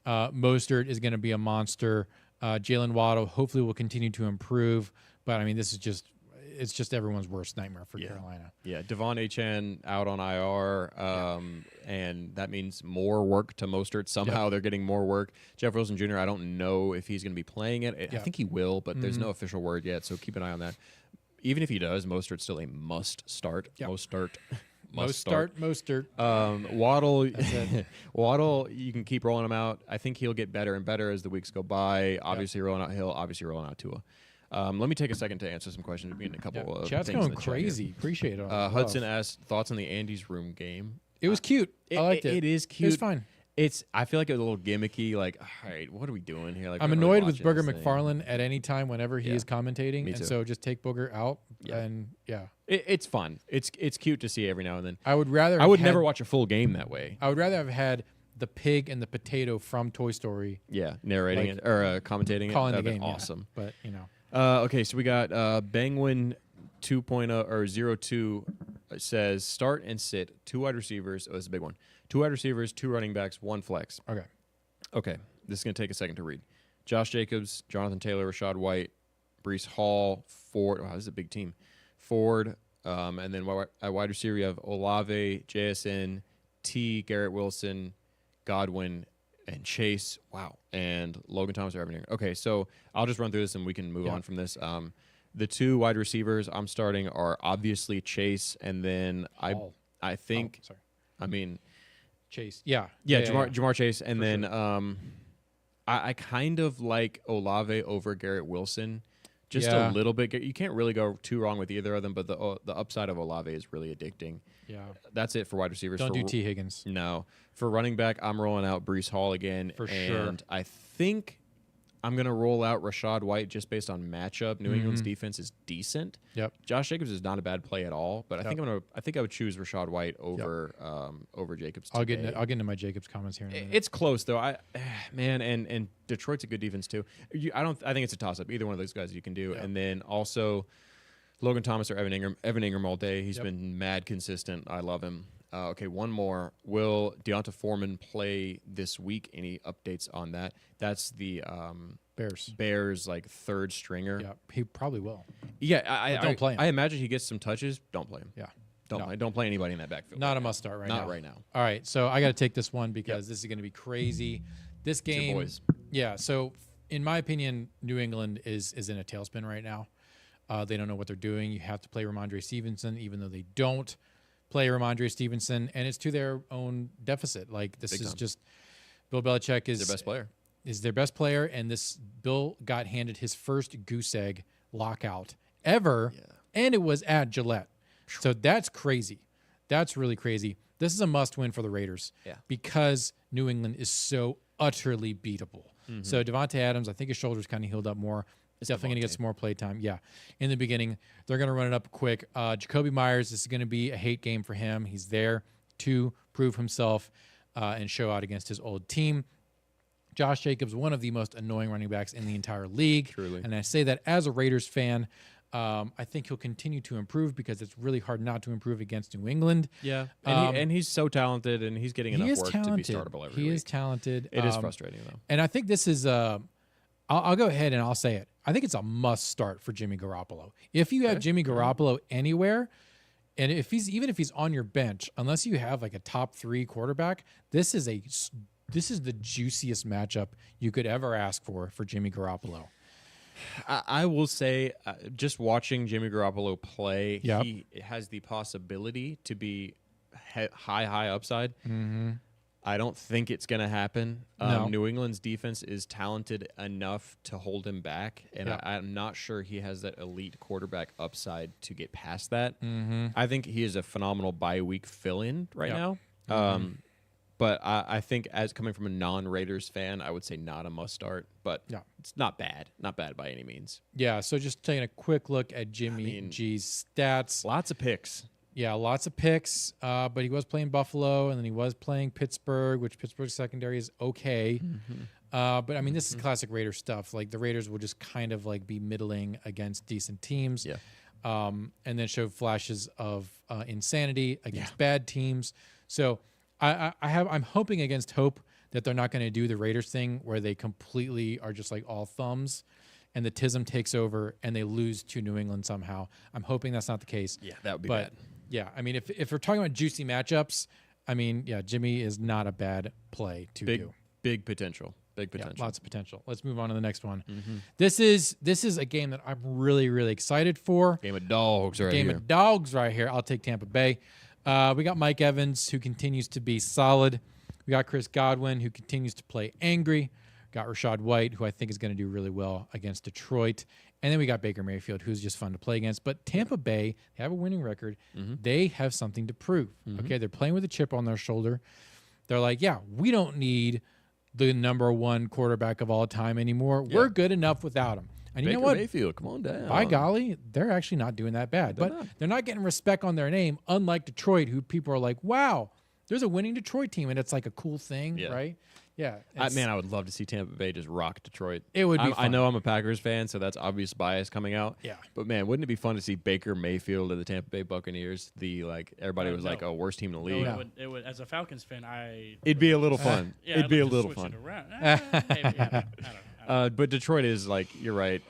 Mostert is going to be a monster. Jalen Waddle hopefully will continue to improve, but I mean, this is just everyone's worst nightmare for Carolina. Yeah, Devon Achane out on IR, and that means more work to Mostert. Somehow they're getting more work. Jeff Wilson Jr., I don't know if he's going to be playing it. I think he will, but there's no official word yet, so keep an eye on that. Even if he does, Mostert's still a must start. Yep. Mostert. Mostert. Waddle, Waddle, you can keep rolling him out. I think he'll get better and better as the weeks go by. Obviously rolling out Hill, obviously rolling out Tua. Let me take a second to answer some questions. We've been a couple of Chat's things in going the chat here. crazy. Appreciate it. Hudson asked thoughts on the Andy's Room game. It was cute. I liked it. It is cute. It was fine. I feel like it was a little gimmicky. Like, all right, what are we doing here? Like, I'm we're not really annoyed with watching Booger this thing. McFarlane at any time whenever he is commentating, Me and too. so just take Booger out. And It's fun. It's cute to see every now and then. I would rather. I would never watch a full game that way. I would rather have had the pig and the potato from Toy Story Yeah, narrating Like, it or commentating calling it. the That'd game. be awesome. But you know, Okay, so we got Bangwin 2.0 or 02 says start and sit 2 wide receivers. Oh, this is a big one. 2 wide receivers, 2 running backs, 1 flex. Okay, this is going to take a second to read. Josh Jacobs, Jonathan Taylor, Rashad White, Breece Hall, Ford. Wow, this is a big team. Ford, and then at wide receiver you have Olave, JSN, T, Garrett Wilson, Godwin, and Chase. Wow, and Logan Thomas or Evan Ingram. Okay, so I'll just run through this and we can move on from this. The 2 wide receivers I'm starting are obviously Chase, and then I think I mean. Chase. Jamar Chase, and then I kind of like Olave over Garrett Wilson, just a little bit. You can't really go too wrong with either of them, but the upside of Olave is really addicting. Yeah. That's it for wide receivers. Don't do T. Higgins. No, for running back, I'm rolling out Breece Hall again, and I think I'm gonna roll out Rashad White just based on matchup. New England's defense is decent. Yep. Josh Jacobs is not a bad play at all, but I think I would choose Rashad White over over Jacobs. I'll get into my Jacobs comments here in a minute. It's close though. And Detroit's a good defense too. I think it's a toss up. Either one of those guys you can do, and then also Logan Thomas or Evan Ingram. Evan Ingram all day. He's been mad consistent. I love him. Okay, one more. Will Deonta Foreman play this week? Any updates on that? That's the Bears like third stringer. Yeah, he probably will. Yeah, But don't play him. I imagine he gets some touches. Don't play him. Yeah. Don't play anybody in that backfield. Not a must start right now. Not right now. All right, so I got to take this one because this is going to be crazy. This It's your game, boys. yeah. So in my opinion, New England is in a tailspin right now. They don't know what they're doing. You have to play Ramondre Stevenson, even though they don't play Ramondre Stevenson, and it's to their own deficit. Like this Big is time. just Bill Belichick is Their best player. Is their best player, and this Bill got handed his first goose egg lockout ever, and it was at Gillette. So that's crazy. That's really crazy. This is a must-win for the Raiders because New England is so utterly beatable. So Devontae Adams, I think his shoulder's kind of healed up more. Definitely going to get some more play time. Yeah. In the beginning, they're going to run it up quick. Jacoby Myers, this is going to be a hate game for him. He's there to prove himself and show out against his old team. Josh Jacobs, one of the most annoying running backs in the entire league. Truly. And I say that as a Raiders fan. I think he'll continue to improve because it's really hard not to improve against New England. Yeah. And he's so talented, and he's getting enough work to be startable every week. He is talented. It is frustrating, though. And I think this is I'll go ahead and I'll say it. I think it's a must start for Jimmy Garoppolo. If you have Jimmy Garoppolo anywhere, and if he's on your bench, unless you have like a top 3 quarterback, this is the juiciest matchup you could ever ask for Jimmy Garoppolo. I will say, just watching Jimmy Garoppolo play, Yep. he has the possibility to be high upside. Mm-hmm. I don't think it's going to happen. No. New England's defense is talented enough to hold him back, and I'm not sure he has that elite quarterback upside to get past that. Mm-hmm. I think he is a phenomenal bye-week fill-in right Yep. now. But I think as coming from a non-Raiders fan, I would say not a must-start, but it's not bad. Not bad by any means. Yeah, so just taking a quick look at Jimmy G's stats. Lots of picks. Yeah, lots of picks, but he was playing Buffalo, and then he was playing Pittsburgh, which Pittsburgh's secondary is okay. But I mean, this is classic Raiders stuff. Like the Raiders will just kind of like be middling against decent teams, and then show flashes of insanity against bad teams. So I'm hoping against hope that they're not going to do the Raiders thing where they completely are just like all thumbs, and the tism takes over and they lose to New England somehow. I'm hoping that's not the case. Yeah, that would be bad. Yeah, I mean, if we're talking about juicy matchups, I mean, yeah, Jimmy is not a bad play to do. Big potential. Big potential. Yeah, lots of potential. Let's move on to the next one. This is a game that I'm really, really excited for. Game of dogs right here. I'll take Tampa Bay. We got Mike Evans, who continues to be solid. We got Chris Godwin, who continues to play angry. Got Rashad White, who I think is going to do really well against Detroit. And then we got Baker Mayfield, who's just fun to play against. But Tampa Bay, they have a winning record. They have something to prove. Okay, they're playing with a chip on their shoulder. They're like, yeah, we don't need the number one quarterback of all time anymore. Yeah. We're good enough without him. And you know what? Mayfield, come on down. By golly, they're actually not doing that bad. They're not getting respect on their name, unlike Detroit, who people are like, wow, there's a winning Detroit team, and it's like a cool thing, right? Yeah. I would love to see Tampa Bay just rock Detroit. It would be fun. I know I'm a Packers fan, so that's obvious bias coming out. Yeah. But, man, wouldn't it be fun to see Baker Mayfield of the Tampa Bay Buccaneers? Everybody was like, oh, worst team in the league. No, it would, as a Falcons fan, it'd be a little fun. It'd be a little fun. Maybe, I don't know. But Detroit is, you're right.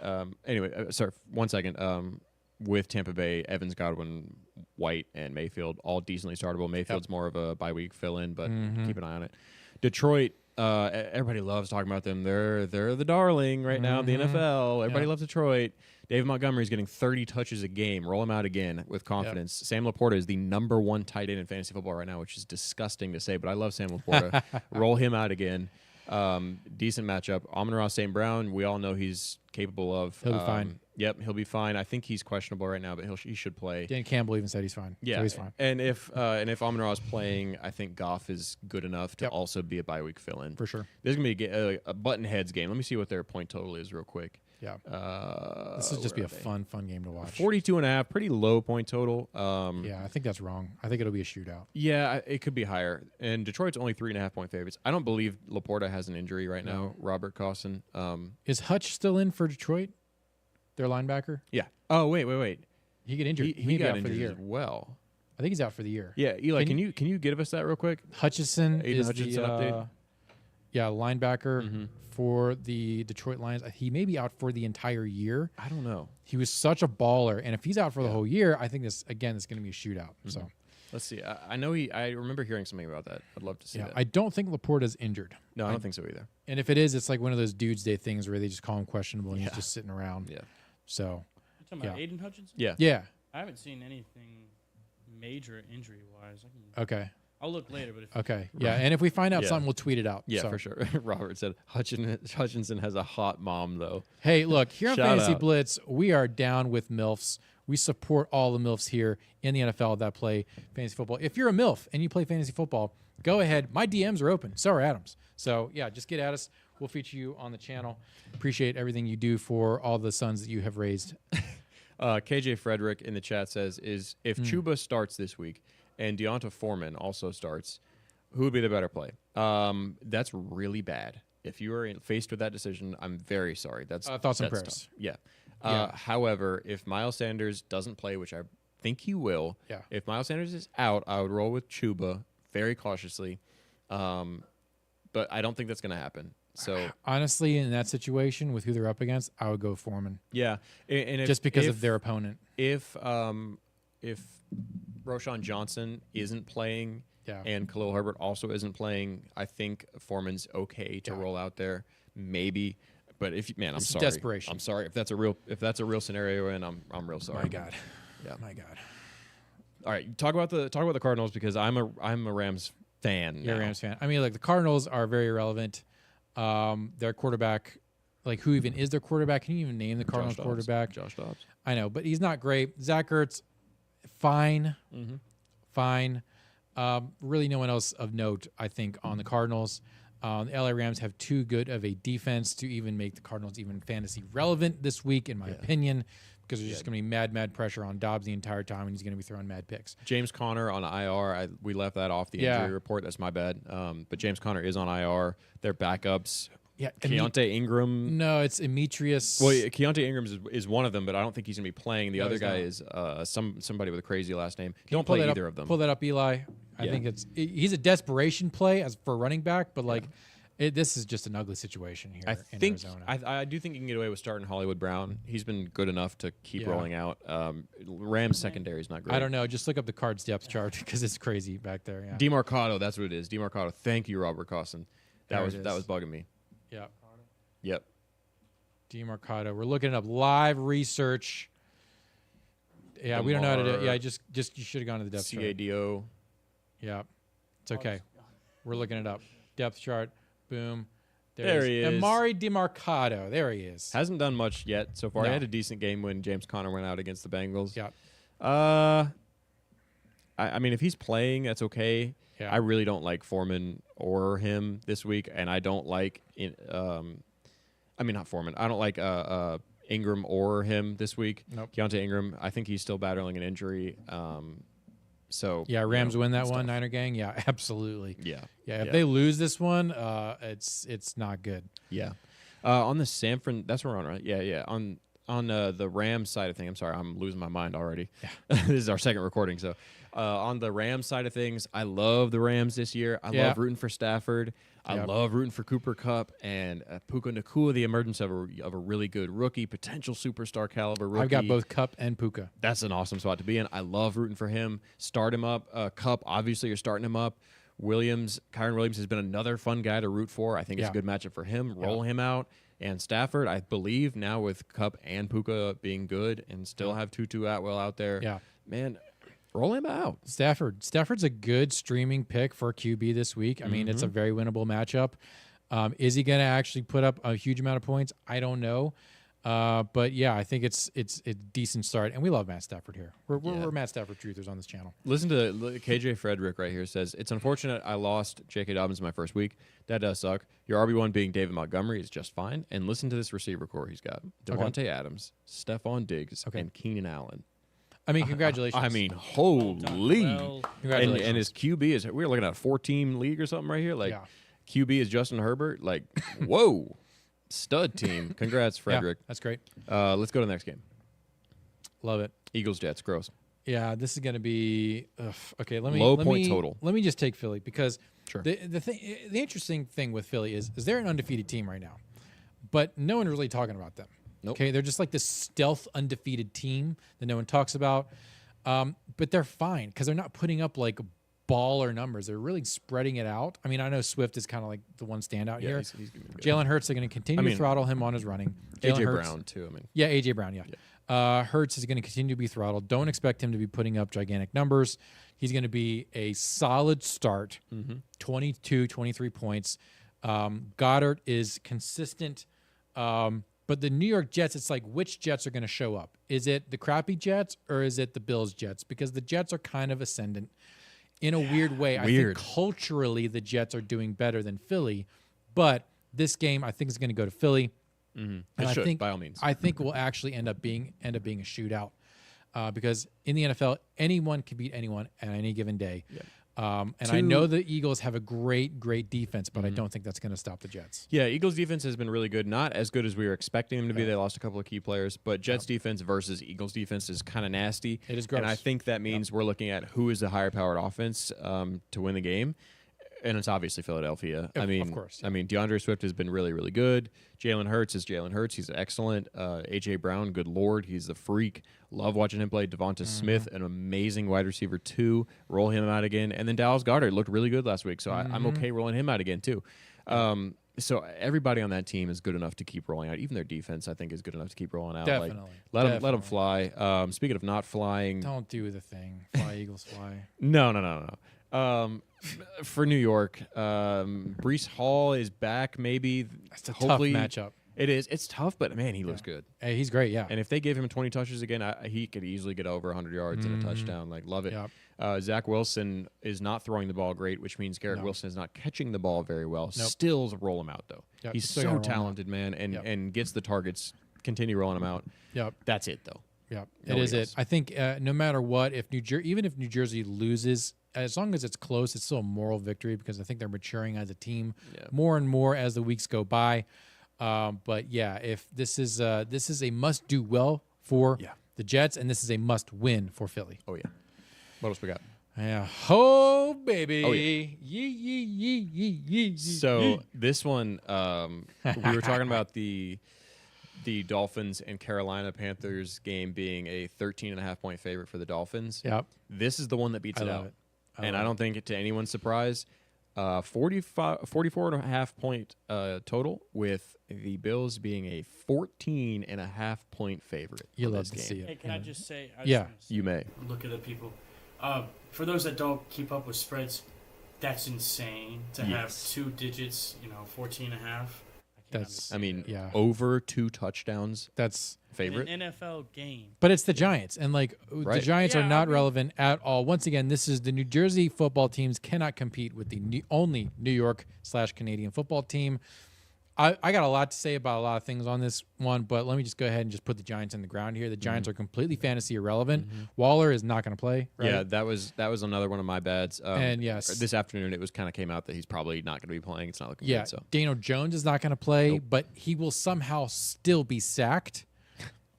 Anyway, sorry, 1 second. With Tampa Bay, Evans, Godwin, White, and Mayfield, all decently startable. Mayfield's more of a bye-week fill-in, but keep an eye on it. Detroit, everybody loves talking about them. They're the darling right now in the NFL. Everybody loves Detroit. David Montgomery's getting 30 touches a game. Roll him out again with confidence. Sam Laporta is the number one tight end in fantasy football right now, which is disgusting to say, but I love Sam Laporta. Roll him out again. Decent matchup. Amon-Ra St. Brown, we all know he's capable of. He'll be fine. Yep, he'll be fine. I think he's questionable right now, but he should play. Dan Campbell even said he's fine. Yeah, so he's fine. And if Amon-Ra is playing, I think Goff is good enough to also be a bye week fill-in. For sure. There's going to be a button heads game. Let me see what their point total is real quick. Yeah. This will just be a fun game to watch. 42.5, pretty low point total. Yeah, I think that's wrong. I think it'll be a shootout. Yeah, it could be higher. And Detroit's only 3.5 point favorites. I don't believe Laporta has an injury right now. Robert Cosson. Is Hutch still in for Detroit? Their linebacker? Yeah. Oh, wait. He get injured. He got out injured for the year. as well. I think he's out for the year. Yeah, Eli, can you give us that real quick? Hutchinson Aiden is Hutchinson the update? linebacker for the Detroit Lions. He may be out for the entire year. I don't know. He was such a baller, and if he's out for the whole year, I think this is going to be a shootout. So let's see. I know I remember hearing something about that. I'd love to see that. I don't think Laporta's injured. No, I don't think so either. And if it is, it's like one of those Dudes Day things where they just call him questionable and he's just sitting around. Yeah. So. You're talking about Aiden Hutchinson? Yeah. I haven't seen anything major injury-wise. Okay. I'll look later, but okay. Yeah, and if we find out something, we'll tweet it out. Yeah, for sure. Robert said Hutchinson has a hot mom, though. Hey, look, here on Fantasy out. Blitz, we are down with MILFs. We support all the MILFs here in the NFL that play fantasy football. If you're a MILF and you play fantasy football, go ahead. My DMs are open. So are Adam's. So, yeah, just get at us. We'll feature you on the channel. Appreciate everything you do for all the sons that you have raised. KJ Frederick in the chat says, if Chuba starts this week and Deonta Foreman also starts, who would be the better play? That's really bad. If you are faced with that decision, I'm very sorry. That's thoughts and prayers. Tough. Yeah. However, if Miles Sanders doesn't play, which I think he will, if Miles Sanders is out, I would roll with Chuba very cautiously. But I don't think that's going to happen. So honestly, in that situation with who they're up against, I would go Foreman. Yeah, and just because of their opponent. If Roschon Johnson isn't playing, and Khalil Herbert also isn't playing, I think Foreman's okay to roll out there, maybe. But I'm sorry. Desperation. I'm sorry if that's a real scenario, and I'm real sorry. My God. Yeah. My God. All right, talk about the Cardinals because I'm a Rams fan. You're a Rams fan. I mean, the Cardinals are very irrelevant. Their quarterback, who even is their quarterback? Can you even name the Cardinals quarterback? Josh Dobbs. I know, but he's not great. Zach Ertz, fine. Fine. Really no one else of note, I think, on the Cardinals. The LA Rams have too good of a defense to even make the Cardinals even fantasy relevant this week, in my opinion, because there's just going to be mad pressure on Dobbs the entire time, and he's going to be throwing mad picks. James Conner on IR. We left that off the injury report. That's my bad. But James Conner is on IR. Their backups, Yeah, Keontae Ingram. No, it's Demetrius. Well, Keontae Ingram is one of them, but I don't think he's going to be playing. The No, other he's guy not. is somebody with a crazy last name. Can you Don't pull play that either up, of them. Pull that up, Eli. I Yeah. think he's a desperation play as for running back, but like this is just an ugly situation here in Arizona. I do think you can get away with starting Hollywood Brown. He's been good enough to keep Yeah. rolling out. Rams secondary is not great. I don't know. Just look up the Cards depth chart because it's crazy back there. Yeah. DeMarcado, that's what it is. DeMarcado. Thank you, Robert Cosson. That There it was is. bugging me. Yeah. Yep. DeMarcado. We're looking up live research. Yeah, we don't know how to do it. Yeah, just you should have gone to the depth chart. CADO. Yeah. It's okay. We're looking it up. Depth chart. Boom. There he is. Amari DeMarcado. There he is. Hasn't done much yet so far. No. He had a decent game when James Conner went out against the Bengals. Yeah. I mean, if he's playing, that's okay. Yeah. I really don't like Foreman or him this week, and I don't like not Foreman. I don't like Ingram or him this week. Nope. Keontae Ingram, I think he's still battling an injury. So Yeah, Rams win that it's one, tough. Niner gang. Yeah, absolutely. Yeah. Yeah, if they lose this one, it's not good. Yeah. On the that's where we're on, right? Yeah. On the Rams side of things, I'm sorry, I'm losing my mind already. Yeah. This is our second recording. So on the Rams side of things, I love the Rams this year. I love rooting for Stafford. I love rooting for Cooper Kupp and Puka Nacua, the emergence of a really good rookie, potential superstar caliber rookie. I've got both Cup and Puka. That's an awesome spot to be in. I love rooting for him. Start him up. Kupp, obviously, you're starting him up. Kyron Williams has been another fun guy to root for. I think it's a good matchup for him. Roll him out. And Stafford, I believe now with Kupp and Puka being good and still have Tutu Atwell out there. Yeah. Man, roll him out. Stafford's a good streaming pick for QB this week. I mean, it's a very winnable matchup. Is he going to actually put up a huge amount of points? I don't know. But yeah, I think it's a decent start, and we love Matt Stafford here. We're Matt Stafford truthers on this channel. Listen to KJ Frederick right here says, it's unfortunate I lost J.K. Dobbins in my first week. That does suck. Your RB1 being David Montgomery is just fine. And listen to this receiver core he's got. Devontae Adams, Stephon Diggs, and Keenan Allen. I mean, congratulations. I mean, holy. Well, Congratulations. And his QB we're looking at a 4-team league or something right here. Like, QB is Justin Herbert. Like, whoa. Stud team. Congrats, Frederick. Yeah, that's great. Let's go to the next game. Love it. Eagles, Jets. Gross. Yeah, this is going to be okay. Low point total. Let me just take Philly because Sure. the interesting thing with Philly is they're an undefeated team right now, but no one really talking about them. Nope. Okay, they're just like this stealth undefeated team that no one talks about, but they're fine because they're not putting up like baller numbers. They're really spreading it out. I mean, I know Swift is kind of like the one standout here. He's gonna be good. Jalen Hurts are going to continue to throttle him on his running. Jalen AJ Hurts- Brown too. I mean, Yeah, AJ Brown. Yeah. Hurts is going to continue to be throttled. Don't expect him to be putting up gigantic numbers. He's going to be a solid start, 22, 23 points. Goddard is consistent. But the New York Jets, it's like which Jets are going to show up? Is it the crappy Jets or is it the Bills Jets? Because the Jets are kind of ascendant in a weird way. I think culturally the Jets are doing better than Philly. But this game, I think, is going to go to Philly. it And should, I think, by all means. I think will actually end up being a shootout because in the NFL, anyone can beat anyone at any given day. And I know the Eagles have a great defense, but I don't think that's going to stop the Jets. Yeah, Eagles defense has been really good. Not as good as we were expecting them to be. They lost a couple of key players, but Jets defense versus Eagles defense is kind of nasty. It is gross. And I think that means we're looking at who is the higher powered offense to win the game. And it's obviously Philadelphia. Of course. I mean, DeAndre Swift has been really, really good. Jalen Hurts is Jalen Hurts. He's excellent. A.J. Brown, good Lord. He's the freak. Love watching him play. Devonta Smith, an amazing wide receiver, too. Roll him out again. And then Dallas Goedert looked really good last week, so I'm okay rolling him out again, too. So everybody on that team is good enough to keep rolling out. Even their defense, I think, is good enough to keep rolling out. Definitely. Let them fly. Speaking of not flying. Don't do the thing. Fly, Eagles, fly. No. For New York, Breece Hall is back. Maybe That's a hopefully tough matchup. It is. It's tough, but man, he looks good. Hey, he's great, yeah. And if they give him 20 touches again, he could easily get over 100 yards and a touchdown. Like, love it. Yep. Zach Wilson is not throwing the ball great, which means Garrett Wilson is not catching the ball very well. Still roll him out though. Yep. He's Still gotta so roll him out. talented, man, and gets the targets. Continue rolling him out. Yep. That's it though. Yep. Nobody It is else. it. I think no matter what, even if New Jersey loses as long as it's close, it's still a moral victory because I think they're maturing as a team Yeah. more and more as the weeks go by. But yeah, if this is a must do well for the Jets, and this is a must win for Philly. Oh yeah. What else we got? Yeah. Oh baby. Oh, yeah. Yee. So this one, we were talking about the Dolphins and Carolina Panthers game being a 13.5-point favorite for the Dolphins. Yep. This is the one that beats I it love out. it. And I don't think it to anyone's surprise. 44.5-point total, with the Bills being a 14.5-point favorite. You on love this to game. see it. Hey, can I just say? You may. Look at the people. For those that don't keep up with spreads, that's insane to have 2 digits. 14.5. That's I mean, yeah. over 2 touchdowns That's favorite. In an NFL game. But it's the Giants, and the Right. Giants Yeah, are not I mean- relevant at all. Once again, this is the New Jersey football teams cannot compete with the only New York/Canadian football team. I got a lot to say about a lot of things on this one, but let me just go ahead and just put the Giants in the ground here. The Giants are completely fantasy irrelevant. Waller is not going to play. Right? Yeah, that was another one of my bads. And yes. this afternoon it was kind of came out that he's probably not going to be playing. It's not looking Yeah, good. So Daniel Jones is not going to play, Nope. but he will somehow still be sacked.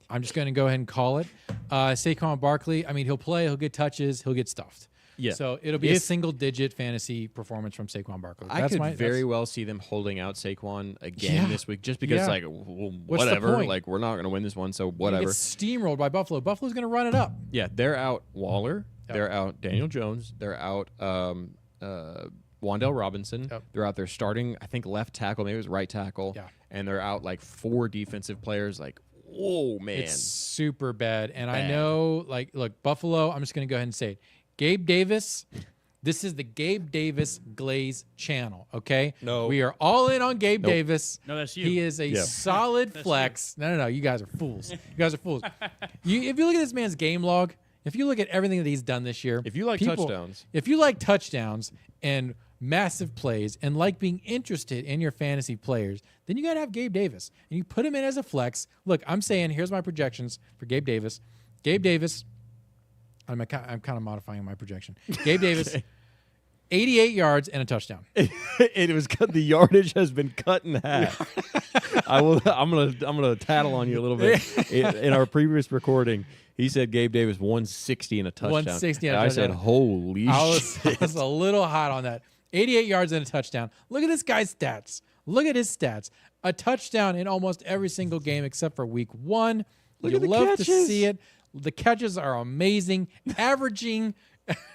I'm just going to go ahead and call it. Saquon Barkley, I mean, he'll play, he'll get touches, he'll get stuffed. yeah, So it'll be a If- single-digit fantasy performance from Saquon Barkley. I could very well see them holding out Saquon again Yeah. this week, just because Yeah. like well, What's the whatever, point? like we're not going to win this one, so He whatever. gets steamrolled by Buffalo. Buffalo's going to run it up. Yeah, they're out Waller, Yep. they're out Daniel Jones, they're out Wandale Robinson. Yep. They're out there starting, I think, left tackle, maybe it was right tackle. Yeah. And they're out like 4 defensive players. Like, whoa, man. It's super bad. And I Bad. know, like, look, Buffalo, I'm just going to go ahead and say it. Gabe Davis, this is the Gabe Davis Glaze channel, okay? No. We are all in on Gabe Nope. Davis. No, that's you. He is a Yeah. solid That's flex. No. You guys are fools. You guys are fools. If you look at this man's game log, if you look at everything that he's done this year, If you like touchdowns. if you like touchdowns and massive plays and like being interested in your fantasy players, then you got to have Gabe Davis. And you put him in as a flex. Look, I'm saying here's my projections for Gabe Davis. Gabe Davis, I'm kind of modifying my projection. Gabe Davis, 88 yards and a touchdown. It was cut. The yardage has been cut in half. I'm gonna tattle on you a little bit. In our previous recording, he said Gabe Davis 160 and a touchdown. 160 and a I said, touchdown. holy I shit. was a little hot on that. 88 yards and a touchdown. Look at this guy's stats. Look at his stats. A touchdown in almost every single game except for week 1. Look You at the love to catches. see it. The catches are amazing. Averaging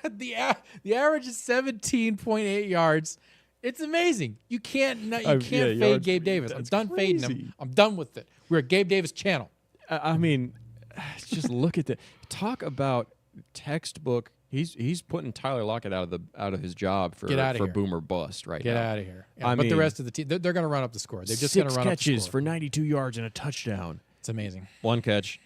the average is 17.8 yards. It's amazing. You can't fade yards- Gabe Davis. I'm that's done fading crazy. him. I'm done with it. We're a Gabe Davis channel. I mean, just look at that. Talk about textbook. He's putting Tyler Lockett out of his job for Get outta here. boom or bust right Get now. out of here. Yeah, I but the mean, rest of the team, they're going to run up the score. They're just going to 6 run up the catches score. for 92 yards and a touchdown. It's amazing. 1 catch,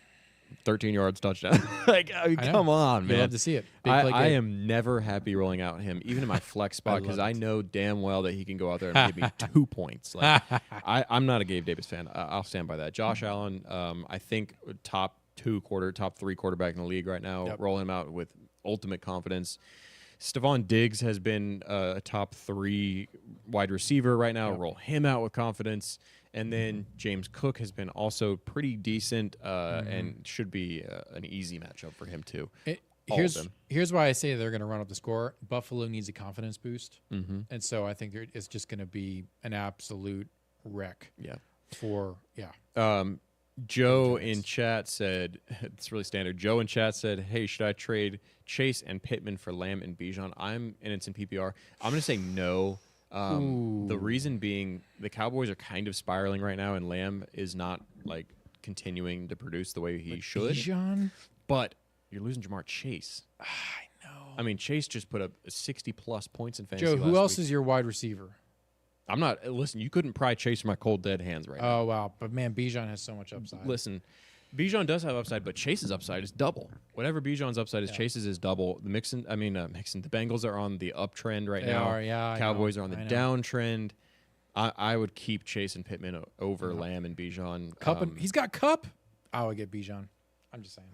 13 yards, touchdown. Like, I mean, I know. come on, You man. love to see it. Big play I Gabe. am never happy rolling out him, even in my flex spot, because love I it. know damn well that he can go out there and give me 2 points. Like, I'm not a Gabe Davis fan. I'll stand by that. Josh Allen, I think top 3 quarterback in the league right now. Yep. Roll him out with ultimate confidence. Stephon Diggs has been a top 3 wide receiver right now. Yep. Roll him out with confidence. And then James Cook has been also pretty decent and should be an easy matchup for him too. All of them. Here's why I say they're going to run up the score. Buffalo needs a confidence boost, and so I think it's just going to be an absolute wreck. Yeah. Joe in chat said, it's really standard. Joe in chat said, hey, should I trade Chase and Pittman for Lamb and Bijan? And it's in PPR. I'm going to say no. The reason being the Cowboys are kind of spiraling right now, and Lamb is not like continuing to produce the way he should. Bijan? But you're losing Jamar Chase. I know. I mean, Chase just put up 60-plus points in fantasy Joe, who last else week. is your wide receiver? I'm not. Listen, you couldn't pry Chase from my cold, dead hands right now. Oh, wow. But, man, Bijan has so much upside. Listen, Bijan does have upside, but Chase's upside is double. Whatever Bijan's upside is, Chase's is double. The the Bengals are on the uptrend right They now. are, yeah, I Cowboys know, are on the I know. downtrend. I would keep Chase and Pittman over Lamb and Bijan. Cup he's got Cup. I would get Bijan. I'm just saying.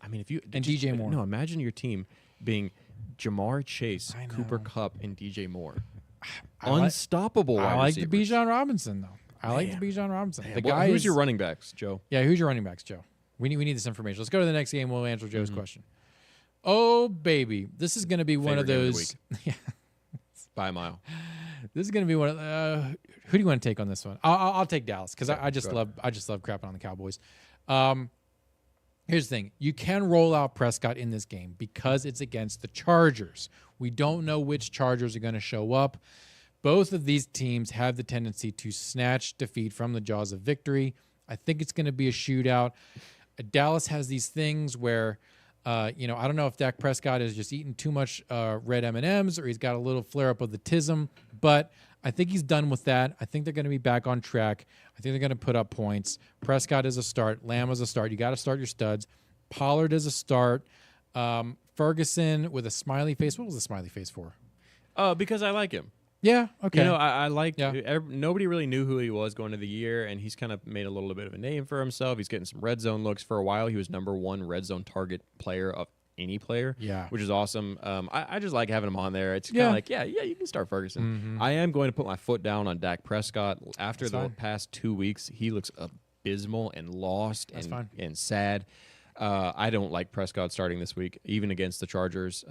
I mean, if you And just- DJ Moore. No, imagine your team being Jamar Chase, I know. Cooper Kupp, and DJ Moore. I like- Unstoppable wide I like the receivers. Bijan Robinson, though. I like the Man. Bijan Robinson. Man, The well, guy who's is- your running backs, Joe? Yeah, who's your running backs, Joe? We need this information. Let's go to the next game. We'll answer Joe's question. Oh, baby. This is going to be one of Favorite game of those. the Yeah, By a mile. this is going to be one of. Who do you want to take on this one? I'll take Dallas because Okay, I just go love crapping on the Cowboys. Here's the thing: you can roll out Prescott in this game because it's against the Chargers. We don't know which Chargers are going to show up. Both of these teams have the tendency to snatch defeat from the jaws of victory. I think it's going to be a shootout. Dallas has these things where, I don't know if Dak Prescott is just eating too much red M&Ms or he's got a little flare-up of the tism, but I think he's done with that. I think they're going to be back on track. I think they're going to put up points. Prescott is a start. Lamb is a start. You got to start your studs. Pollard is a start. Ferguson with a smiley face. What was the smiley face for? Because I like him. Yeah, okay. You know, I like. Yeah. Nobody really knew who he was going into the year, and he's kind of made a little bit of a name for himself. He's getting some red zone looks. For a while, he was #1 red zone target player of any player. Yeah. Which is awesome. I just like having him on there. It's kind Yeah. of like, yeah, you can start Ferguson. I am going to put my foot down on Dak Prescott. After That's the fine. past 2 weeks, he looks abysmal and lost That's fine. and sad. I don't like Prescott starting this week, even against the Chargers.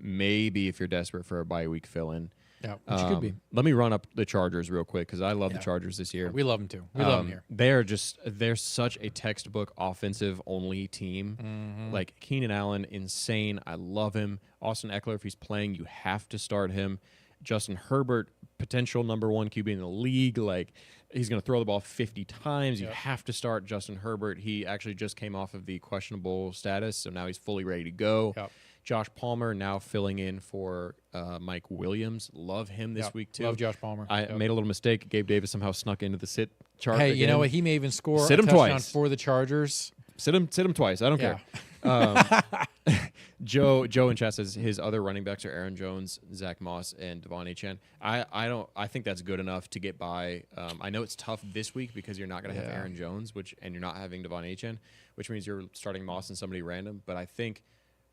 Maybe if you're desperate for a bye week fill-in. Yeah, which could be. Let me run up the Chargers real quick because I love the Yeah. Chargers this year. We love them too. We love them here. They're such a textbook offensive only team. Mm-hmm. Like Keenan Allen, insane. I love him. Austin Eckler, if he's playing, you have to start him. Justin Herbert, potential #1 QB in the league. Like he's going to throw the ball 50 times. You have to start Justin Herbert. He actually just came off of the questionable status, so now he's fully ready to go. Yep. Josh Palmer now filling in for Mike Williams. Love him this Yep. week too. Love Josh Palmer. I Yep. made a little mistake. Gabe Davis somehow snuck into the sit chart. Hey, you again. know what? He may even score Sit a him touchdown twice. for the Chargers. Sit him twice. I don't Yeah. care. Joe in chat says his other running backs are Aaron Jones, Zach Moss, and Devon Achane. I think that's good enough to get by. I know it's tough this week because you're not going to have Yeah. Aaron Jones, and you're not having Devon Achane, which means you're starting Moss and somebody random. But I think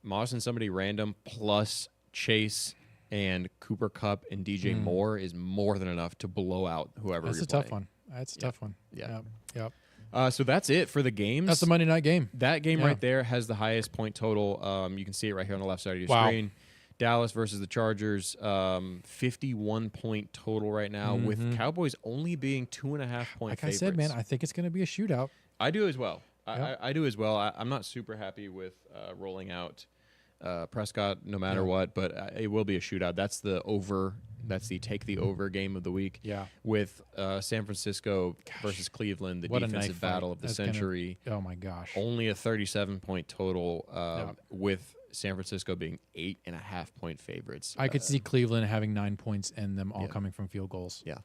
Moss and somebody random plus Chase and Cooper Kupp and DJ Moore is more than enough to blow out whoever That's you're a tough playing. one. That's a tough one. Yeah. Yep. So that's it for the games. That's the Monday night game. That game Yeah. right there has the highest point total. You can see it right here on the left side of your Wow. screen. Dallas versus the Chargers, 51 point total right now, with Cowboys only being 2.5 point Like favorites. I said, man, I think it's going to be a shootout. I do as well. Yeah. I do as well. I'm not super happy with rolling out Prescott no matter what, but it will be a shootout. That's the over. That's the take the over game of the week. Yeah. With San Francisco versus Cleveland, the What a defensive knife fight. battle of the That's gonna- century. Oh my gosh. Only a 37 point total, with San Francisco being 8.5 point favorites. I could see Cleveland having 9 points and them all coming from field goals. Yeah.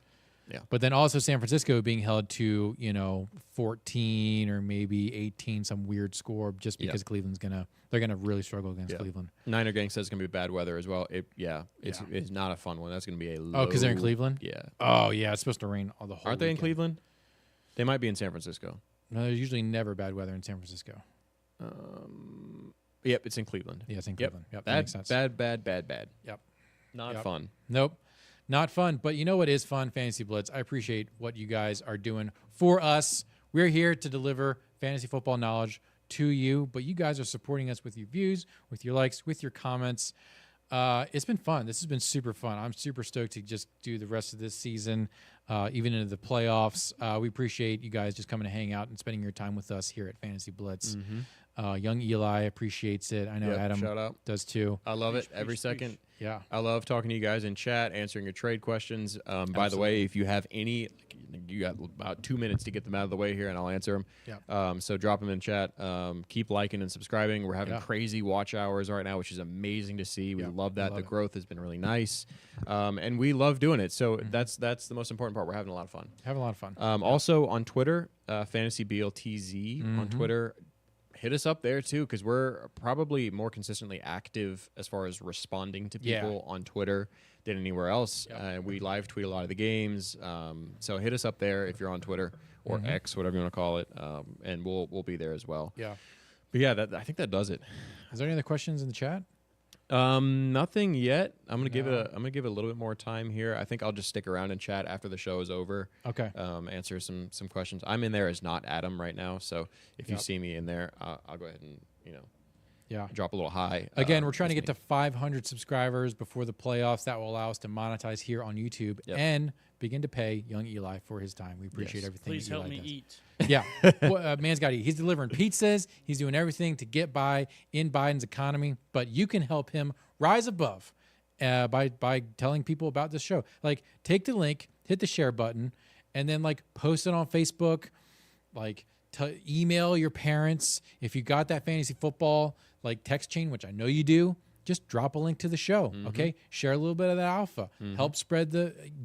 Yeah. But then also San Francisco being held to, 14 or maybe 18, some weird score, just because Cleveland's they're gonna really struggle against Cleveland. Niner Gang says it's gonna be bad weather as well. It's not a fun one. That's gonna be a low. Oh, because they're in Cleveland? Yeah. Oh yeah, it's supposed to rain all the whole Aren't they in weekend. Cleveland? They might be in San Francisco. No, there's usually never bad weather in San Francisco. Yep, it's in Cleveland. Yeah, it's in Cleveland. Yep, that Bad, makes sense. bad. Yep. Not Yep. fun. Nope. Not fun. But you know what is fun? Fantasy Blitz. I appreciate what you guys are doing for us. We're here to deliver fantasy football knowledge to you, but you guys are supporting us with your views, with your likes, with your comments. It's been fun. This has been super fun. I'm super stoked to just do the rest of this season, even into the playoffs. We appreciate you guys just coming to hang out and spending your time with us here at Fantasy Blitz. Young Eli appreciates it. I know Yep, Adam shout out. does too. I love it every second. Yeah. I love talking to you guys in chat, answering your trade questions. By the way, if you have any, you got about 2 minutes to get them out of the way here, and I'll answer them. Yeah. So drop them in chat. Keep liking and subscribing. We're having Yeah. crazy watch hours right now, which is amazing to see. We Yeah, love that. love The it. growth has been really nice, and we love doing it. So that's the most important part. We're having a lot of fun. Having a lot of fun. Also on Twitter, Fantasy BLTZ on Twitter. Hit us up there too, because we're probably more consistently active as far as responding to people on Twitter than anywhere else. We live tweet a lot of the games, so hit us up there if you're on Twitter or X, whatever you want to call it, and we'll be there as well. Yeah. But yeah, I think that does it. Is there any other questions in the chat? Nothing yet. I'm gonna give it a little bit more time here. I think I'll just stick around and chat after the show is over. Okay. Answer some questions. I'm in there as not Adam right now, so if you see me in there, I'll go ahead and drop a little high. Again, we're trying to get to 500 subscribers before the playoffs. That will allow us to monetize here on YouTube and begin to pay young Eli for his time. We appreciate everything. Please that help Eli me does. eat. Yeah, man's got to eat. He's delivering pizzas. He's doing everything to get by in Biden's economy. But you can help him rise above by telling people about this show. Like, take the link, hit the share button, and then post it on Facebook. Email your parents if you got that fantasy football text chain, which I know you do. Just drop a link to the show. Okay, share a little bit of that alpha. Help spread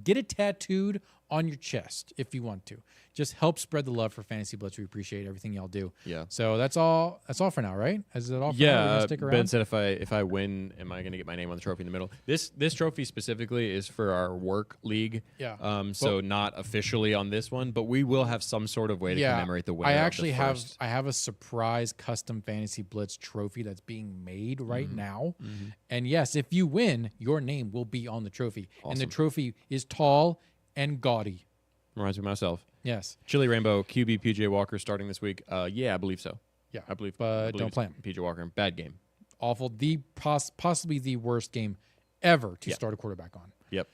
get it tattooed on your chest if you want to. Just help spread the love for Fantasy Blitz. We appreciate everything y'all do. Yeah. So that's all for now, right? Is it all for now? We're gonna stick around? Ben said if I win, am I going to get my name on the trophy in the middle? This trophy specifically is for our work league. Yeah. So not officially on this one, but we will have some sort of way to commemorate the winner. I actually of the first. I have a surprise custom Fantasy Blitz trophy that's being made right now. And yes, if you win, your name will be on the trophy. Awesome. And the trophy is tall and gaudy. Reminds me of myself. Yes. Chili Rainbow, QB PJ Walker starting this week. Yeah, I believe so. Yeah. I believe. But don't play him. PJ Walker, bad game. Awful. Possibly the worst game ever to start a quarterback on. Yep.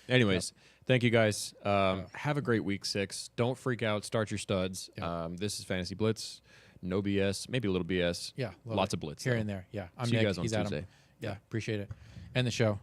Anyways, thank you guys. Have a great week 6. Don't freak out. Start your studs. This is Fantasy Blitz. No BS. Maybe a little BS. Yeah. Lots of blitz. Here and there. Yeah. I'm See Nick. you guys on He's Tuesday. Adam. Yeah. Appreciate it. End the show.